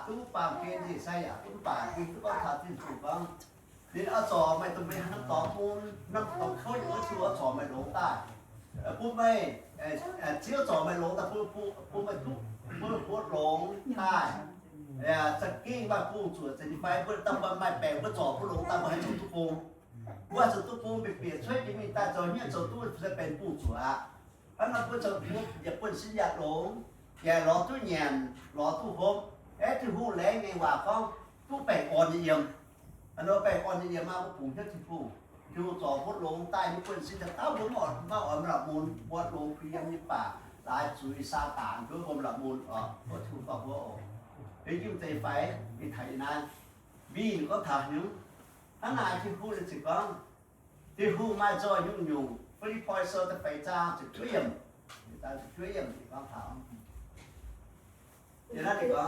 ตู้ปางกีที่ใส่ตู้ปางกีตู้ก็ทำที่ถูกต้องข นี่เอาจอไม่ต้องไปน้ำต่อปูน้ำต่อเขาอยู่ก็ชัวร์จอไม่ลงใต้ปูไม่เชี่ยวจอไม่ลงแต่ปูไม่ทุกปูลงใต้จะกิ้งมาปูจุดจะไปเพื่อตั้งบ้านไม่แปลงเพื่อจอปูลงตั้งมาให้ทุกปูว่าจะทุกปูไปเปลี่ยนช่วยที่มีตาจอเนี่ยจอตู้จะเป็นปูจุดเพราะนั้นเพื่อจะปูอย่าเปิ้ลสิยาลงอย่ารอตู้เงียนรอตู้โฮมที่หูแรงในว่าเขาตู้แปลงอ่อนเยี่ยมอันนั้นแปลงอ่อนเยี่ยมมากว่าปูเท่าที่ปูดูจอพุทลงใต้นี่เปิ้ลสิจะเต้าผมอ่อนมาอ่อนระมูลวัดลงเพียงนี่ป่าลายสุยซาตานด้วยผมระมูลก็ถูกกับว่าไอ้ยิ้มใจไฟไอ้ไทยนั้นบีนก็ถ่ายนึงถ้านายที่พูดเลยสิก้องที่พูดมาจอยยุ่งยุ่งฟรีพอยเซอร์จะไปจ้าจะช่วยยังจะช่วยยังสิก้องถามเดี๋ยวนั้นสิก้อง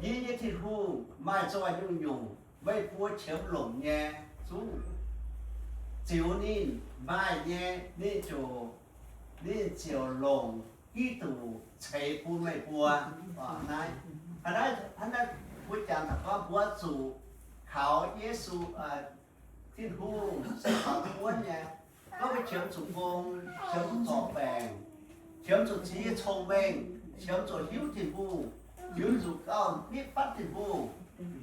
ยี่ยี่ที่พูดมาจอยยุ่งยุ่งไม่พูดเฉียบหลงแง่สู้จิ๋วนี่ไม่แง่นี่โจนี่เจียวหลงที่ตู่ใช้พูดไม่ปัวนายอันนั้นพูดจำแต่ก็ปัวสู่เขาเยซูที่พูดใส่ของพูดเนี่ยก็ไปเฉียบสุพงเฉียบจอบแปงเฉียบจุดชี้ชงเบงเฉียบจุดหิ้วที่พูดหิ้วจุดก้อนนี่ปัดที่พูด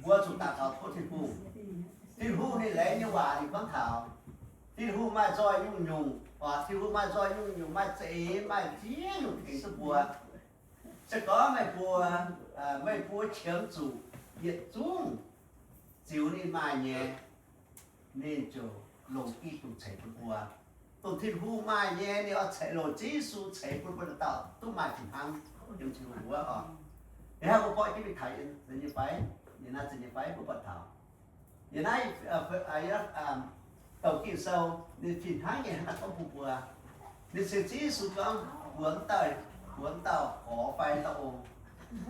ปัวจุดตาเขาโทษที่พูดที่พูดนี่แหละยังว่าที่ข้างเขาที่พูดมาจอยยุ่งยุ่งที่พูดมาจอยยุ่งยุ่งมาเจ๊มาเจี๊ยอยู่ถึงสบัวจะก็ไม่ปัวไม่ปัวเฉียบจุดเหยียดจุ้งจิ๋วนี่มาเนี่ยnên cho lồng kỹ tụ chạy bút bùa tụ thiên hu mai nhé nếu chạy lồng chỉ số chạy bút bùa tạo tụ mai thỉnh hăng dùng chịu bùa để hai bộ coi cái việc thầy thì như vậy như này thì như vậy bộ bật thảo như này tàu kỹ sâu nên thỉnh hăng nhé là không bút bùa nên sự chỉ số con cuốn tàu có phải tàu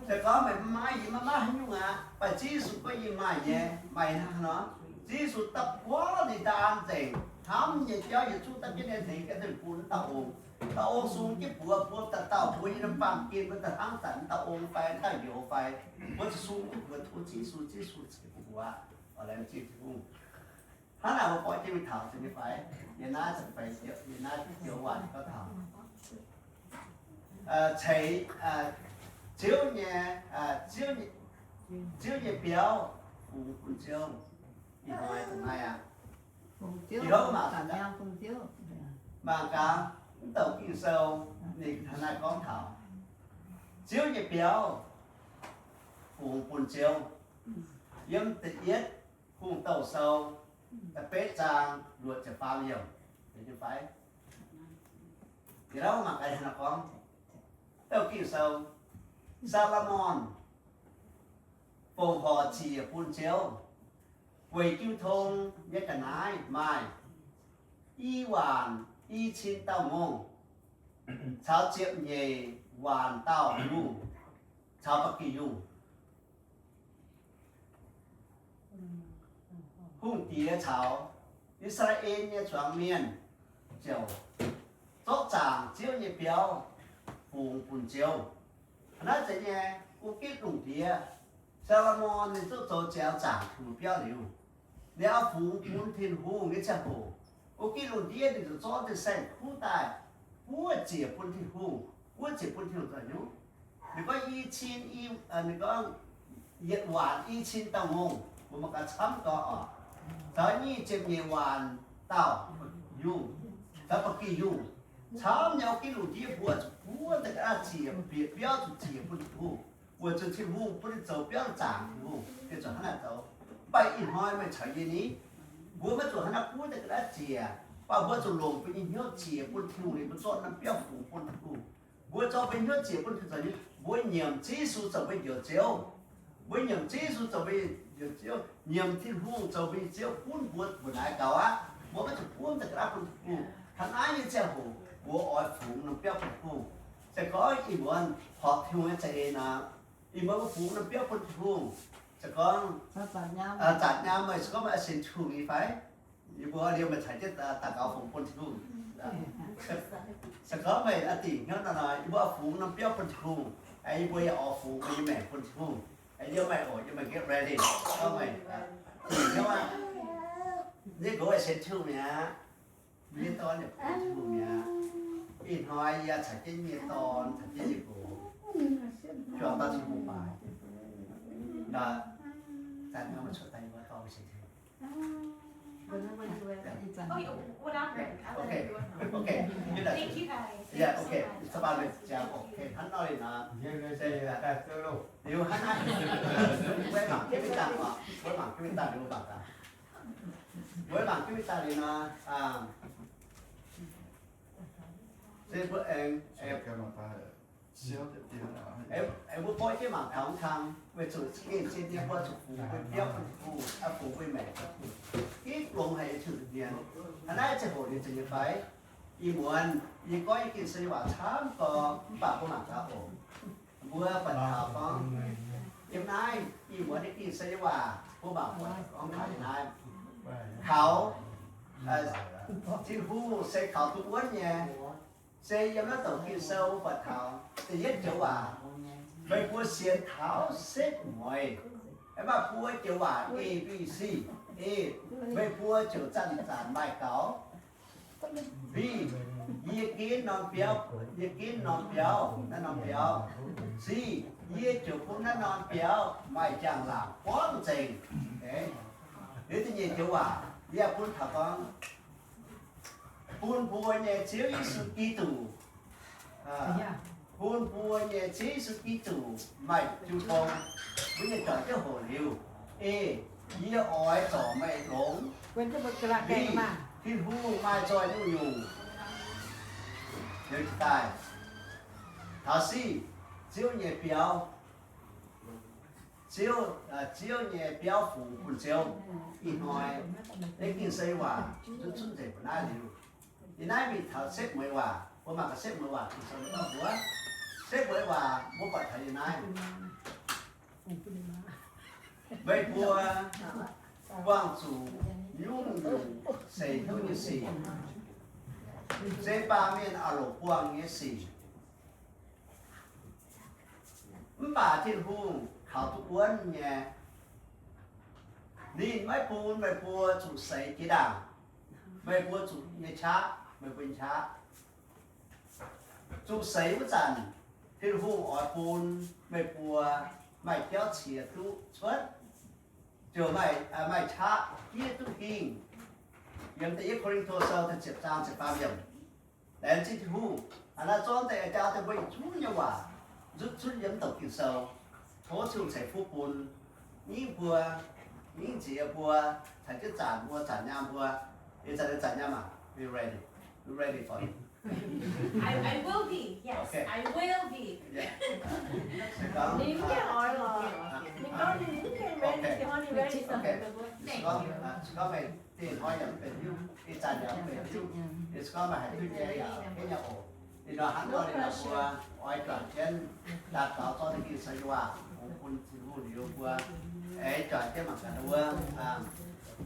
sẽ có mày mai gì mà mai nhung phải chỉ số có gì mai nhé mày nó chỉ số tập quá thì ta ăn gì thắm gì cho gì chúng ta biết nên thì cái thằng cuốn tàu ôm xuống cái bùa tàu bùa như nó bằng kia nó thắng tận tàu ôm phải ta hiểu phải bữa xuống cái bùa thua chỉ số chỉ bùa ở đây chỉ bùa hắn nào có cái mình thảo thì mới phải như na sẽ phải như na kiểu hoàn có thảo chạy chiếu nhà chiếu nhà béo cũng chiếu thì ngoài tầng này thì đó mà thành ra mà cả tàu kỳ sâu thì thằng này có thảo chiếu nhà béo cũng chiếu yếm tự yết cũng tàu sâu ta pết trang ruộtจะpha nhiều để như phải thì đó mà cái này là có tàu kỳ sâu Salomon phồng họ chỉ phun chiếu quầy cứu thông nhất cả nái mai y hoàn y chín tao mông cháu triệu nhề hoàn tao dùng cháu bạc kỳ dùng hung tía cháu Israel nhé choáng miền chiều tốt chàng chiếu nhé béo phun chiếu nó sẽ nghe cô kết đồng tía Salomon thì tôi cho chéo chẳng thủ béo liu nếu phun thiên hùng cái cha hồ cô kết đồng tía thì tôi cho thì xem khu tài vua chỉ phun thiên hùng vua chỉ phun thiên hùng rồi nhú nếu có y chín y nếu có nhiệt hoàn y chín tàu mông của một cái chấm có ở như chém nhiệt hoàn tàu dùng tàu bạc kỳ dùng chấm nhau cái lũ tía vua tất cả chỉ biệt béo chỉ phun hùng我这天路不是走标长路，就走那走，拜一号没找见你，我们走那不得给他接，把我走路不你要接不听你不做那标符不路，我找不要接不听着你，我念技术就会有教，我念技术就会有教，念天路就会教，本来搞啊，我们就本得给他不路，他哪有这户，我爱符那标不路，这个一文学听的这呢。อีมันก็ฟูน้ำเปรี้ยวคนทุ่งจะก็จัดงานมาก็มาเซ็นชูอีไฟอีบัวเรียวมาใช้ที่ตาเกาของคนทุ่งจะก็ไปอติงั้นหน่อยอีบัวฟูน้ำเปรี้ยวคนทุ่งไอ้บัวอย่าออกฟูไปแม่คนทุ่ง and you might get ready. Không mày, thì các bạn, nếu có ai sẽ thu mẹ, miên to được thu mẹ, in hỏi ya chạy trên miên to, chạy trên gì cổ, cho ta thu một bài, đó, ta nói một số tay của tao sẽ thu. Okay, okay, như là, yeah, okay, các bạn mình chào, okay, hắn nói là, nếu hắn nói, với bằng cái bên tạng họ, với bằng cái bên tạng đều bằng cả, với bằng cái bên tạng thì nó, thế bữa em bữa bói cái mảng thắng thang, về chủ cái trên đi qua chủ phụ, về đeo con phụ, phụ với mẹ, cái lòng hay chủ tiền, hắn nói sẽ hồi thì như vậy, y muốn, y có ý kiến xây vào tham có bảo của mảng thảo ổn, bữa phần thảo con, em nay y muốn ý kiến xây vào, của bảo của con thảo này, khảo, chính phủ sẽ khảo tụ quất nha. Xây cho nó tổng kiến sâu và thảo thì nhất chỗ bà vậy của xiên thảo xếp ngoài em mà của chỗ bà A, B, C A vậy của chỗ chân giản bài cáo B ý kiến non béo nó non béo C ý chỗ cũng nó non béo bài chẳng làm quá một trình đấy nếu tự nhiên chỗ bà ý cũng thảo con buôn bùa nhẹ chiếu Giêsu Kitô, buôn bùa nhẹ chiếu Giêsu Kitô, mày chú phong, bây giờ chọn cái hồ liều, ý ỏi tỏ mày lống, quên cái bậc là kẹt mà khi hu mai cho nó nhiều, nhớ tài, thảo sĩ, chiếu nhẹ béo, chiếu nhẹ béo phủ quần chiếu, ít nói, lấy kinh xây hòa, chút chút gì của nai liều. thì nay bị thảo xếp mới hòa, bố mà cái xếp mới hòa thì sao nó bố xếp mới hòa bố phải thấy nay vậy bố quang chủ nhung nhung xây thôi như gì xây ba miền ở lỗ quang như gì bà thiên hùng khảo tục quân nhé nhìn mấy bố chủ xây cái đảng mấy bố chủ như cha mấy quên cha chủ xây bất chẳng thiên hùng ở bồn mấy bố mày kéo chìa tu xuất chờ mày cha kia tu kinh yếm tới Cô Rinh Tô sau thì chụp trang chụp bao nhiêu đến chỉ thiên hùng anh là chọn tại cha thì vậy chú nhau à rút yếm tàu kinh sâu thố chủ xây phú bồn những bùa những gì bùa thành cái chản bùa chản nham bùa bây giờ chản nham à we ready for it I will be, yes, Okay. I will be. yeah nín cái hỏi là mình có nín cái bên cái hỏi đi bên có phải tiền hỏi nhầm về yêu cái chản nham về yêu thì có mà hãy tuyên nghe ở cái nhà ổ thì nó hắn nói là bùa oai转圈đạt到做那个生意啊我们之后留过转圈嘛干多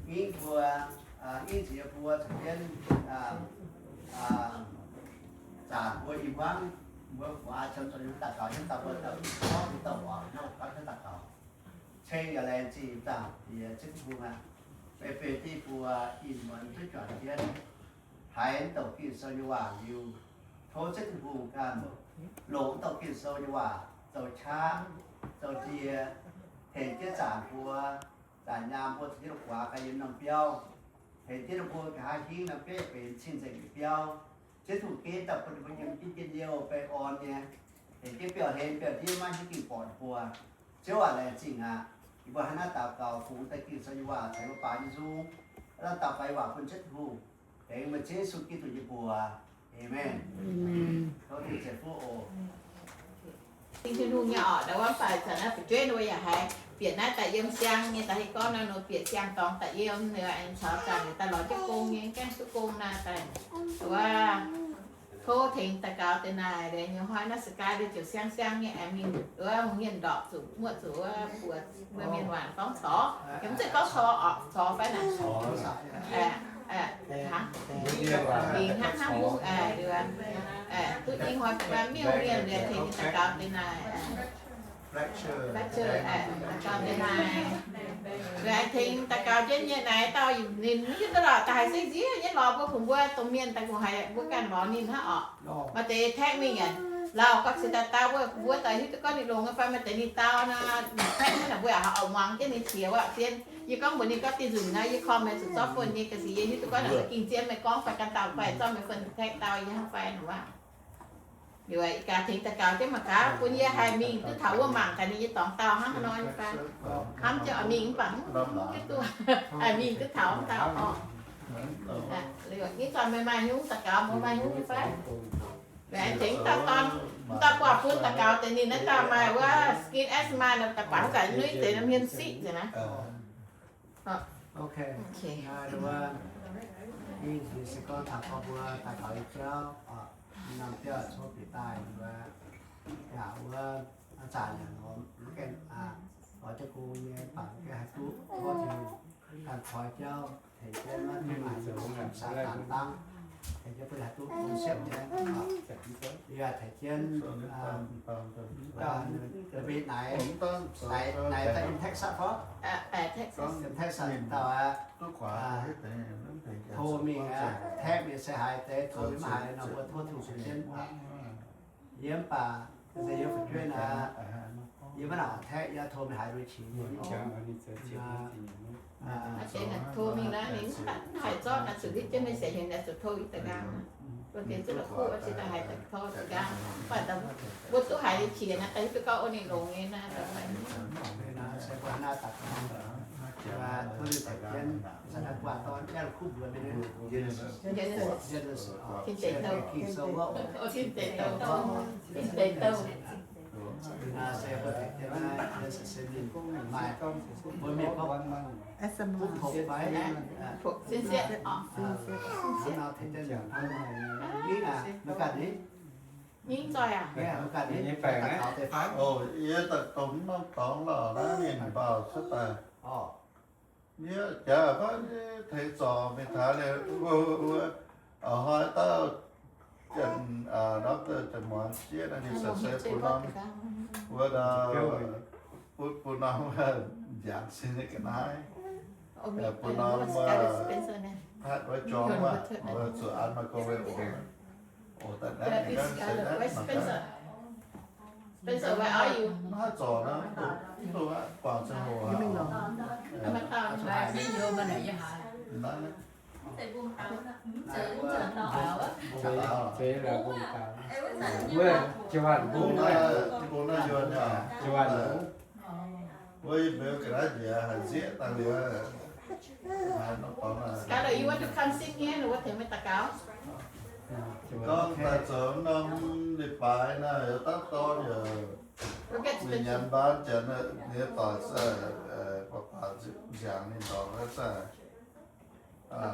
英国英籍国这边จากวัวอีวังวัวฟ้าชนชนยุตะเก่ายุตะวัวตะข้อยุตะวังนอกก็ยุตะเก่าเช่นกับแรงจีต่างเดียชิ้นบัวไปเป็นที่บัวอินเหมือนที่จอดเทียนหายตกกินโซยว่าอยู่โทษชิ้นบัวกันหลงตกกินโซยว่าตัวช้าตัวเทียเห็นเจ้าจานบัวจานยามบัวที่ลูกขวากันยืนน้ำเปี้ยวเห็นที่ลูกบัวกายหิ้งน้ำเปี้ยเป็นชิ้นเศษเปี้ยวchế thủ kế tập phần phần những cái nhiều về on nha để cái biểu hiện biểu hiện mang cái kiểu bọt bùa chế hòa là chỉnh à thì bữa hắn tạo cầu phụ tay kiểu sao như hòa thấy một bài như du nó tạo bài hòa phân chất hù để mà chế số kia tụi như bùa amen thôi thì sẽ phụ ổ Tinh thiên hùng nhỏ đóว่าphải chẳng là phải chuyên đôi à hay biển này tại yếm sang như tại con nó biển sang tòng tại yếm nữa anh sợ rằng người ta nói cái cung những cái số cung na tạiว่าthô thình tại cao tên này để nhiều hoa nó sẽ cài được chiều sang như em mình miền đỏ chủ muộn chủ buồn miền hoàn có xó giống như có xó phải là hả vì hát mua được tự nhiên hoa phải miêu miền để thì tại cao tên này fracture แล้วเจอตะกาวในนายrồi anh thấy tà cao trên như này tao nhìn như tao là tài xế gì như lò có cùng qua tôm miên tao cũng hay bữa can bỏ nhìn hết ọ mà tê thẹn mình à lao các sự tao bữa tại thì tao có đi luôn cái phải mà tê đi tao na thẹn thế là bữa họ ngoan cái này chiều ạ tiên như có bữa này có tiền dùng na như con mày sụt sót phần như cái gì như tao có là kinh tiền mày con phải can tao phải cho mày phần thẹn tao như không phải nữa như vậy cả thì tao cao chứ mà cá của như hai mình cứ thấu mảng cái này như tỏng tao hắn nói như phải hắn cho mình vẫn cái tua mình cứ thấu tao liệu cái con mày mai nhúng tao cao mỗi mai nhúng như phải vậy chính tao tao qua phun tao cao tại nên nó tao mày quá skin asthma là tao bảo cả núi để nó miên xị rồi nè okดูว่านี่คือสกอตถักครอบครัวถักเขาอีกแล้วนำเที่ยวชอบติดตายว่าอยากว่าอาจารย์อย่างน้องแกเราจะกูเนี่ยปั่นแกตุ๊กก็จะการคอยเจ้าเห็นเจ้าว่าที่มาจะของสารการตั้งเห็นเจ้าเป็นตุ๊กมันเสียบเนี่ยอยากเห็นเจ้าจะไปไหนไหนแต่เป็นเท็กซัสเพราะ Texas เป็นเท็กซัสแต่ว่า tôi khóa hết đấy nó phải โทรมีแทบมีเสียหายแต่โทรไม่หายเราก็โทษถูกเช่นเยี่ยมป่าจะเยี่ยมฝึกด้วยนะเยี่ยมหนาแทบยาโทรไม่หายโดยฉีด Chị là thua mình đã đến hải cho là xử lý cho nên sẽ hiện là sự thôi tất cả còn tiền rất là khô chỉ là hải thôi tất cả và tầm bút tú hải đi chỉ là thấy tôi có ôn này lồng nghe na rồi vậy sẽ qua naตัดvà tôi được thể hiện sản phẩm quả to rất là khúc vừa bên đây thiên tệ đâu khi sâu vỡ thiên tệ đâu thiên tệ đâu sẽ có thể hiện là sẽ nhìn mài công với miệng không cũng thuộc với thuộc xin xét nào thấy tên là nghĩ là nó cả đấy những rồi à nghe nó cả đấy phải tạo thể phái ồ ý tật tống nó tóm lò đó nhìn vào xuất tài nhớ chả có thấy trò mình thả này ở hỏi tao Trần đó Trần Mòn chia là đi sơ sơ của nó vừa đó của nó giảm xin cái này của nó mà hát với chó mà sửa ăn mà cô về ổ tận đấy thì nó sẽ đấy mà cái Spencer, where are you? nó hát trò nó tôi quảng chân hồ hả Em bắt tao Bà đi vô bên này với Hà. nó Tại buông tàu đó. Chữ chữ tàu á. chế là vùng cao Em có sợ như quên bà. cho bạn cô vùng nó này cô nó vô nhá cho bạn vùng với biểu cái đó gì à dễ tăng liệu nó có là Scarlett, you want to come sit here or what? Thì mới ta cáo. con ta sớm nó đi bài nè tắt to giờ Look at mình Spencer. nhận bán chân nếu tỏ sẽ bà giảng nên tỏ rất là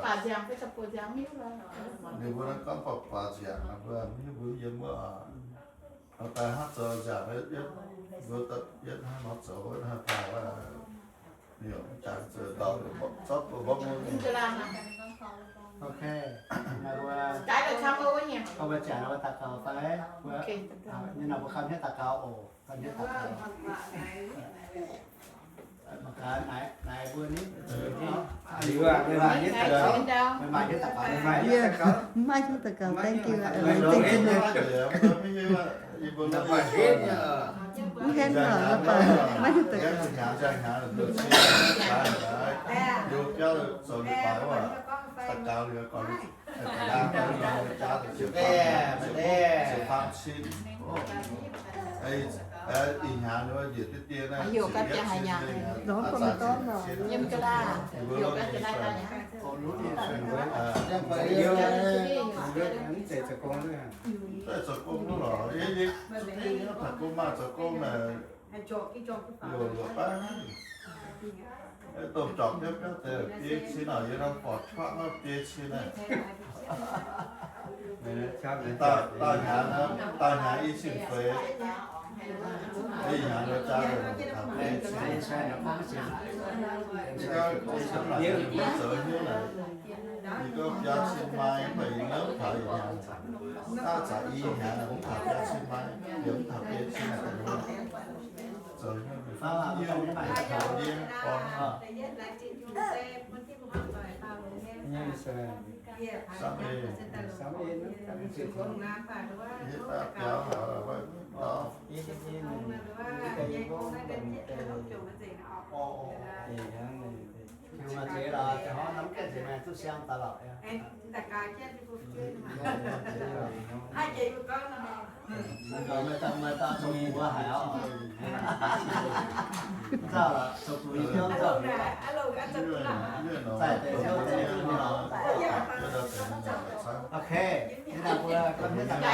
Bà giang với cặp giang hiếu là. nếu bữa nó có bà giảng là bữa như bữa dân bữa nó ta hát giờ giảng hết bữa tật nhất nó chỗ nó phải là nhiều chẳng giờ tỏ được sắp của bốc môn Xin cho làm à. ok là Cái là come over nha. không phải trả nó tạt cầu phải Ok. nhưng nào không hết tạt cầu ồ không hết tạt cầu mà cái này vừa ní đi qua bên này nhất Ngày là chuyện đâu? mày mày hết tạt cầu mày mày biết có Mai chúng ta cầu thank you Mình thank you nó nữa. nó phải hết Muốn hết rồi nó phải mai chúng ta cầu. nhà trang nhà là được được cho rồi được bài quá tất cả đều còn đang còn cha thì chịu chịu phạm xin ấy ý nhà nữa gì tiếp tiền này Đó không có rồi. Nhưng cái là vô cái này là nhá. còn lúc đi chắc phải yêu biết hắn sẽ cho con nữa tại sao cũng nó rõ ý nó thật cũng mà sao cũng là nhiều bác tôm chọc tiếp các thể biết xin ở dưới nó bỏ thoát nó biết xin này ta nhà y xin phế đi nhà nó cha rồi xe xe nó có cái gì cái sống là cái sợ như này thì có gia xin mai bởi nếu thời nhà ta trả y nhà là cũng thật gia xin mai nếu thật biết xin là sớm Phải là nhiều không phải bài là thảo điên con hiện tại kéo hở vậy đó nhưng mà chỉ là họ nắm cái gì mà tôi xem ta lợi người ta trồng bùa hải họ sao là trồng bùa ý thương sao tại để theo thế thì nó ok thế là bùa con hết cái là cả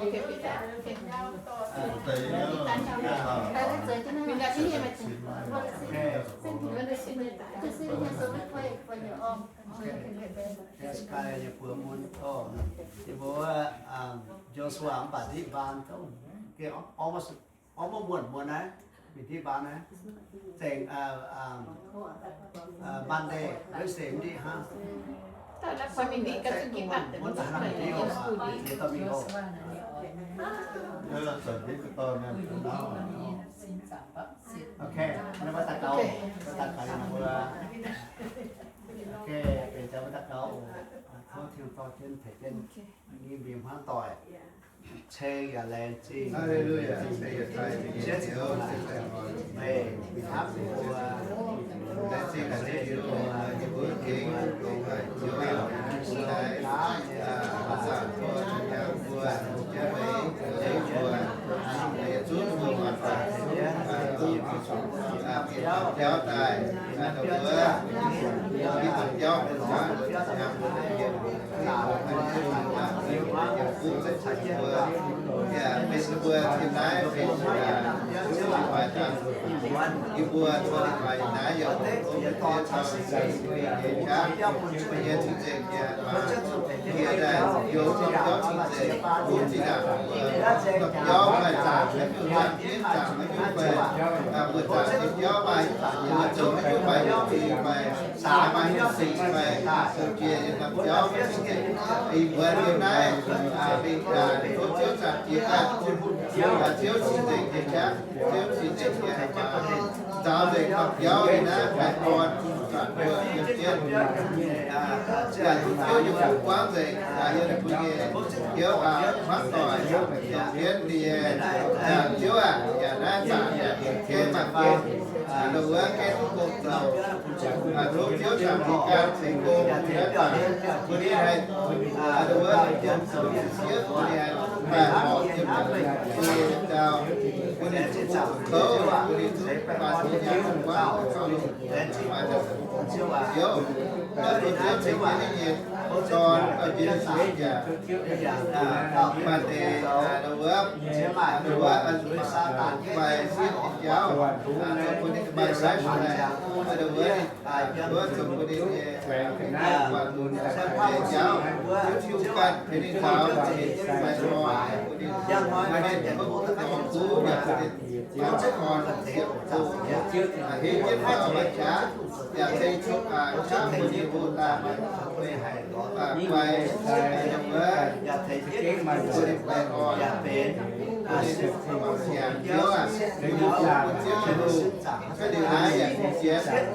ok biết đã tây mình đã xin mà cái này bùa muốn to thì bùa Joshua ông bà đi ban thôi cái ông buồn đấy bị đi ban đấy thành ban đề với xem đi ha ta là quan mình nghĩ các sự kiện bạn muốn ta làm gì thì tao bị hộ nhớ là chuẩn bị cái to này đó ok nó bắt đầu ok để cho bắt đầu thôi thiếu to trên thể trên nghi viêm hóa tỏi chê gà lên chi Hallelujah. Say your time. chết Yes, rồi về bị áp của Let's sing as if you are the good king. You are the nice. Sa con nhà vua, cha mẹ, thầy vua, để chút vua mặt phật. Giáo tài, đầu bữa, đi tập giáo, bên vua thiên nái, bên ngoài trăng, cái vua thua ngoài nái giờ cũng có thể khác, bây giờ chính trị kia đây, yếu trong giáo chính trị, cũng chỉ là tập giáo bài giảng, giảng kiến giảng mấy cái về, vừa giảng tiếp giáo bài, vừa chồng mấy cái bài thì bài xả bài nhất sĩ bài sự kia tập giáo chính trị, thì vừa thiên nái, vì tốt chiếu giảng kia chiếu chính trị kia khác, chiếu chính trị kia giáo để học giáo thì nó phải còn phản vừa nhiều tiết là chiếu nhiều phụ quán gì là như là quý nghề chiếu mắt tỏi biết thì chiếu nhà nó giả cái mặt đầu cái cột đầu lúc chiếu chẳng thì can thì cô cô đi hay đầu chiếu cô đi hay và họ chiếu cô chào cô đi khấu cô đi và cô nhà không quá sau luôn mà chiếu đó thì chiếu chính cái gì còn ở trên dưới nhà mà để đầu ăn bài xiết giáo cô đi bài sách này đầu chồng cô đi và giáo chiếu can thế nên tháo thì bài hỏi cô đi mà nên có một cái con cú nhà chiếu chết còn hết chết vào bài trả nhà xây chúc chắc thì như cô ta quay nhà thầy thiết mà cô đi bài hỏi nhà bên nhà chiếu cái điều này là chia sẻ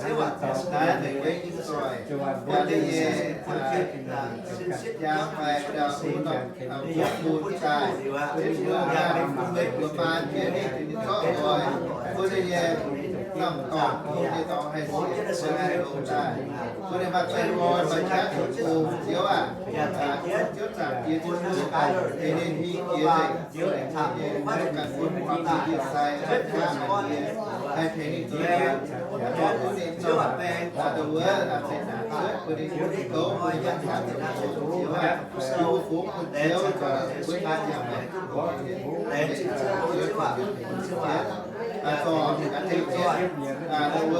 đấy thì với những rồi và đây là nhà bài đào sinh động buồn tài nhà mình vừa mà kia đi thì có rồi cô đây lòng còn cô đi tỏ hay gì hai đồ tài cô đây mặc cái ngồi mà chắc cô chiếu chiếu chẳng kia chiếu thế nên khi kia này chiếu để làm cái cả quân hoặc là việc sai rất là hay thế nên tôi cô đi cho là đầu là sẽ là cô đi cố hỏi nhận khác thì là sẽ chiếu chiếu phú chiếu cho quý ba nhà này để chiếu còn thì anh thấy đầu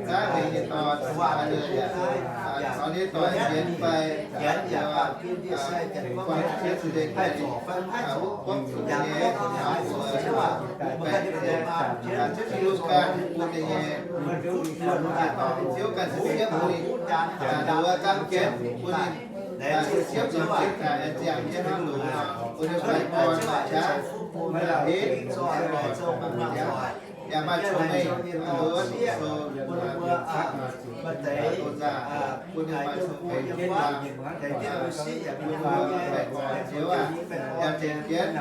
các thì hiện tòa qua được có đi tòa hiện về quan thiết sự định hay quốc nhà trước khi can quân đề chiếu can sự nhất quân đầu các kiến quân Để chia chiếu chiếu chiếu à. cả chèm như nó đủ tôi được phải còn mà chá Mới là hết rồi để cho mình làm rồi. nhà mà cho mình lúa Bất tế quân mà cho mình nhân qua để tiết bố sĩ ở bên ngoài chiếu à nhà tiền kiến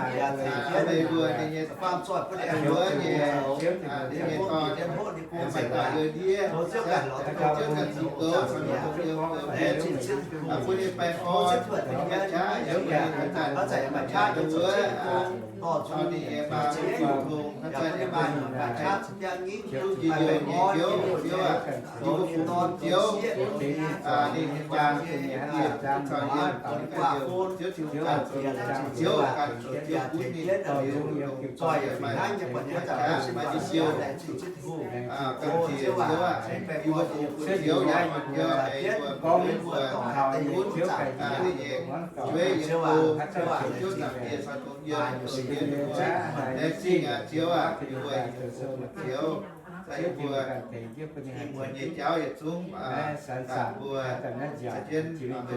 đây vừa thì nhà farm sọt có thể lúa thì nhà to trên hộ thì cũng phải là người đi trước cả nó trước cả chỉ có để chỉ trước quân đi phải có cái trái giống như nó chạy mà trái cho lúa họ cho đi mà cùng nó chạy đi mà trái cha nghĩ chiếu chiếu à chiếu con chiếu đi trang thì nhà trang thời gian còn quả khôn chiếu chiếu cả chiếu cút đi rồi mà anh nhập vận nhớ trả mà đi chiếu để chỉ chiết thu cần chiếu à chiếu nhà mình nhớ để con vừa thảo cút chiếu cái gì thuê chiếu à chiếu là để sao tốt giờ để xin chiếu à chiếu saya buat buat dia jauh ya tung buat sajen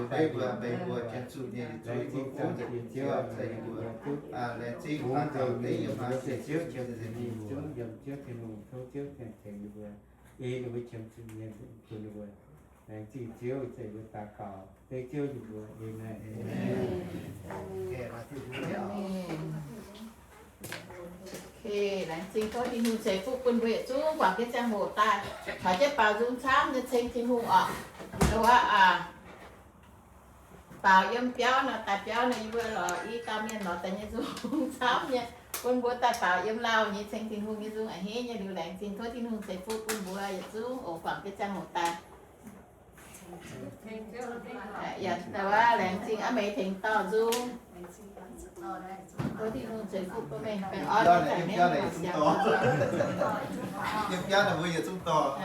baik buat censurnya itu jauh saya buat lensi atau dia masih jauh jadi chúng dòng trước thì mình thấu trước thì vừa y là với chấm chữ nhiên thì vừa này chỉ chiếu thì vừa ta cỏ đây chiếu thì vừa y này thì là sinh thôi thì hùng sẽ phục quân vệ chú quả cái trang hồ ta phải chết bảo dung chám như sinh thì hùng ở đó bảo yếm béo là ta béo này vừa là y ta miên nó ta như dung chám nha quân bố ta bảo yếm lao như sinh thì hùng như dung ở hết nha điều này sinh thôi thì hùng sẽ phục quân bố là chú ở khoảng cái trang hồ ta dạแต่ว่าแหลงจริงอ่ะไม่ถึงต่อซูตัวที่นู่นเฉยฟุบก็ไม่เป็นออสแต่ไม่หมดเสียง nhưng giá là bây giờ chúng to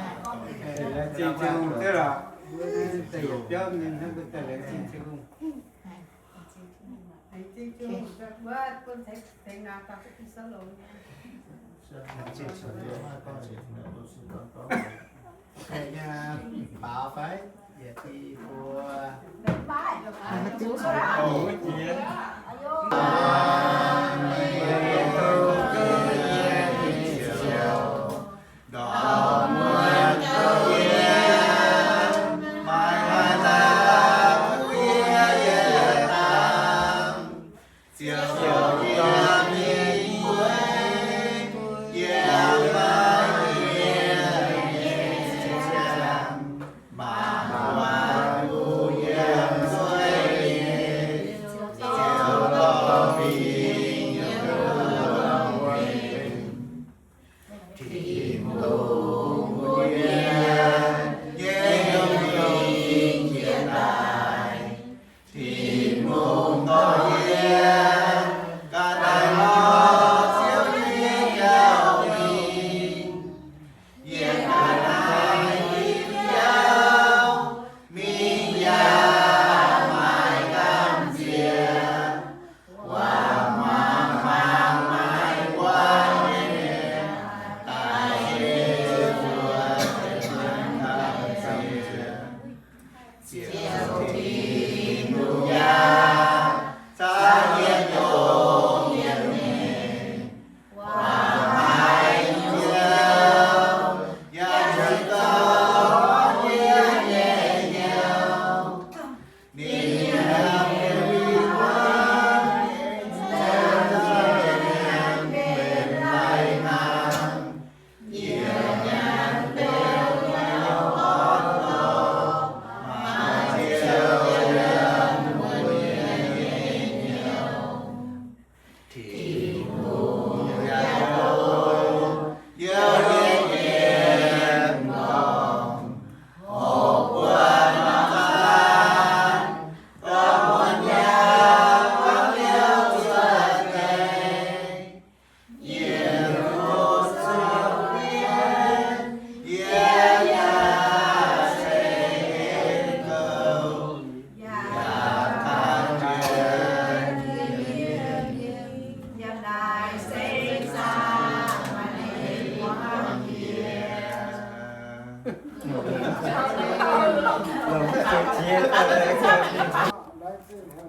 là chỉ chung tức là tại biểu nên nó có thể là chỉ chung thầy nhà bảo phải về thì của chú số đó Hãy subscribe cho kênh Ghiền Mì Gõ để không bỏ lỡ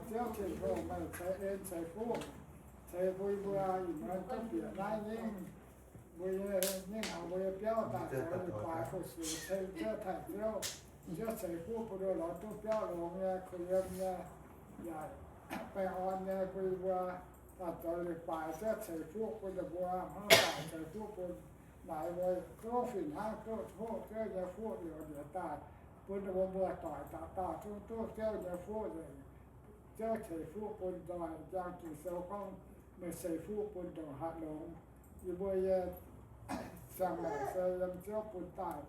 tiêu thì vô mà sẽ em sẽ phú sẽ vui vui mà có việc này vui như nào vui béo ta sẽ phải phụ sự sẽ chưa thành tiêu chưa sẽ phú của đôi lọ tôi béo lồng nghe khơi em nghe dàiไปออนเนี่ยคุยว่าถ้าจะเลยป่ายจะใส่พวกคนจะบัวห้าป่ายใส่พวกคนไหนไว้ก็ฝิ่นห้าก็โทษเจ้าจะพูดเดี๋ยวตาคนจะบัวต่อยตาทุกเจ้าจะพูดเลยเจ้าใส่พวกคนต่อยจางกี่เซลก้องไม่ใส่พวกคนต่อหัดลงอยู่บัวเยสั่งแบบใส่ลำเจ้าปุ่นตาย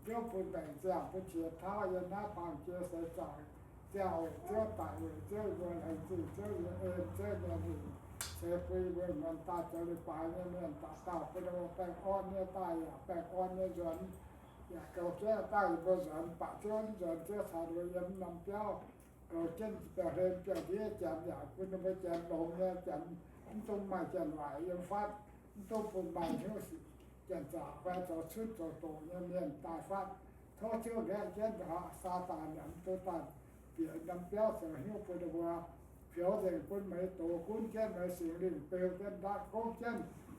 เจ้าปุ่นแบ่งจากผู้เชี่ยวท้ายันหน้าปางเจ้าใส่จ่ายเจ้าตายเจ้าเงินไอ้ที่เจ้าเงินเจ้าเงินเสียไปเงินมันตาจะเลยไปเนี่ยเงินตาเป็นว่าแปลงอ้อนเนี่ยตายแปลงอ้อนเนี่ยจนอยากเก่าแก่ตายบนสารปะจนเจ้าสารเลยยันนำเจ้าเก่าเช่นแต่เรียนเจ้าที่จันอยากคุณไปจันลงเนี่ยจันต้องมาจันไหวยังฟัดต้องปุ่นใบเท่าสิจันจ่าไปต่อชุดต่อโตเนี่ยเงินตายฟัดเท่าเชื่อแรงเช่นซาตานเนี่ยตัวตายนำเปี้ยวเสียหิ้วไปดูว่าเผียวเด็กคนไม่โตคุ้นแค่ไม่เสียงดิ่งเปลวแค่ดักก้องแค่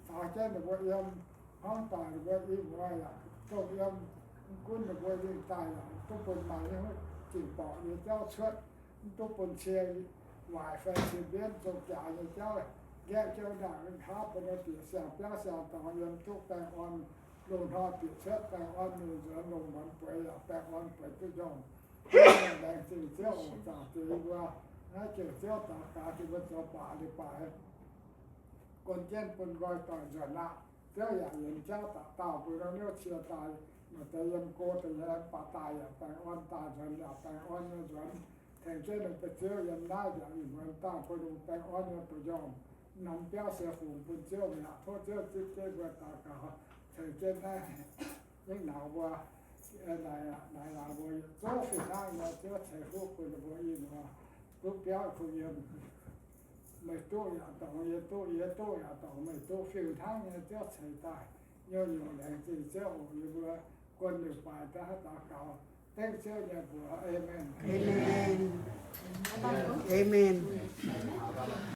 สาแค่หนึ่งวันยำห้องตายหรือว่าอีกว่าอย่างต้องยำคุ้นหนึ่งวันยิ่งตายอย่างต้องปนมาเนี่ยจิ๋วปอกเนี่ยเจ้าเชิดต้องปนเชียร์หวายแฟนเสียเบี้ยจงจ่ายเนี่ยเจ้าแยกเจ้าด่างเป็นท้าเป็นเปียเสียเปี้ยวเสียต่อยำทุกแปลงอ่อนลงทอดเปียเชิดแปลงอ่อนมือเสือลงมันเปย์แปลงอ่อนเปย์ตุ้ยองแรงสิ่งเจ้าจากตีว่าน่าเกี่ยวเจ้าตากาที่ว่าเจ้าป่าหรือป่าคนเช่นคนรอยต่อยจนะเจ้าอย่างเห็นเจ้าตาปุเราเนี่ยเชียตายมาแต่ยังโกแต่ยังป่าตายอย่างแปลงอ้อนตาจนอย่างแปลงอ้อนเนี่ยจนแทงเช่นไปเจ้ายังได้อย่างอื่นมันตาคนดูแปลงอ้อนเนี่ยตัวยอมนำเจ้าเสียฝูงคนเจ้าเนี่ยเพราะเจ้าจิ๊บเจ้าเวตากาแทงเช่นได้ยังหนาวว่าnày là bồi số phía sau là chưa thể vô cùng là bồi yên mà lúc kéo không yên mấy tô nhà tổng yên tô nhà tổng mấy tô phiền thang nhà chưa thể tài nhiều nhiều đèn gì chưa ổn như vừa quân được bài ta ta cầu tên chưa nhà của amen Amen. Amen.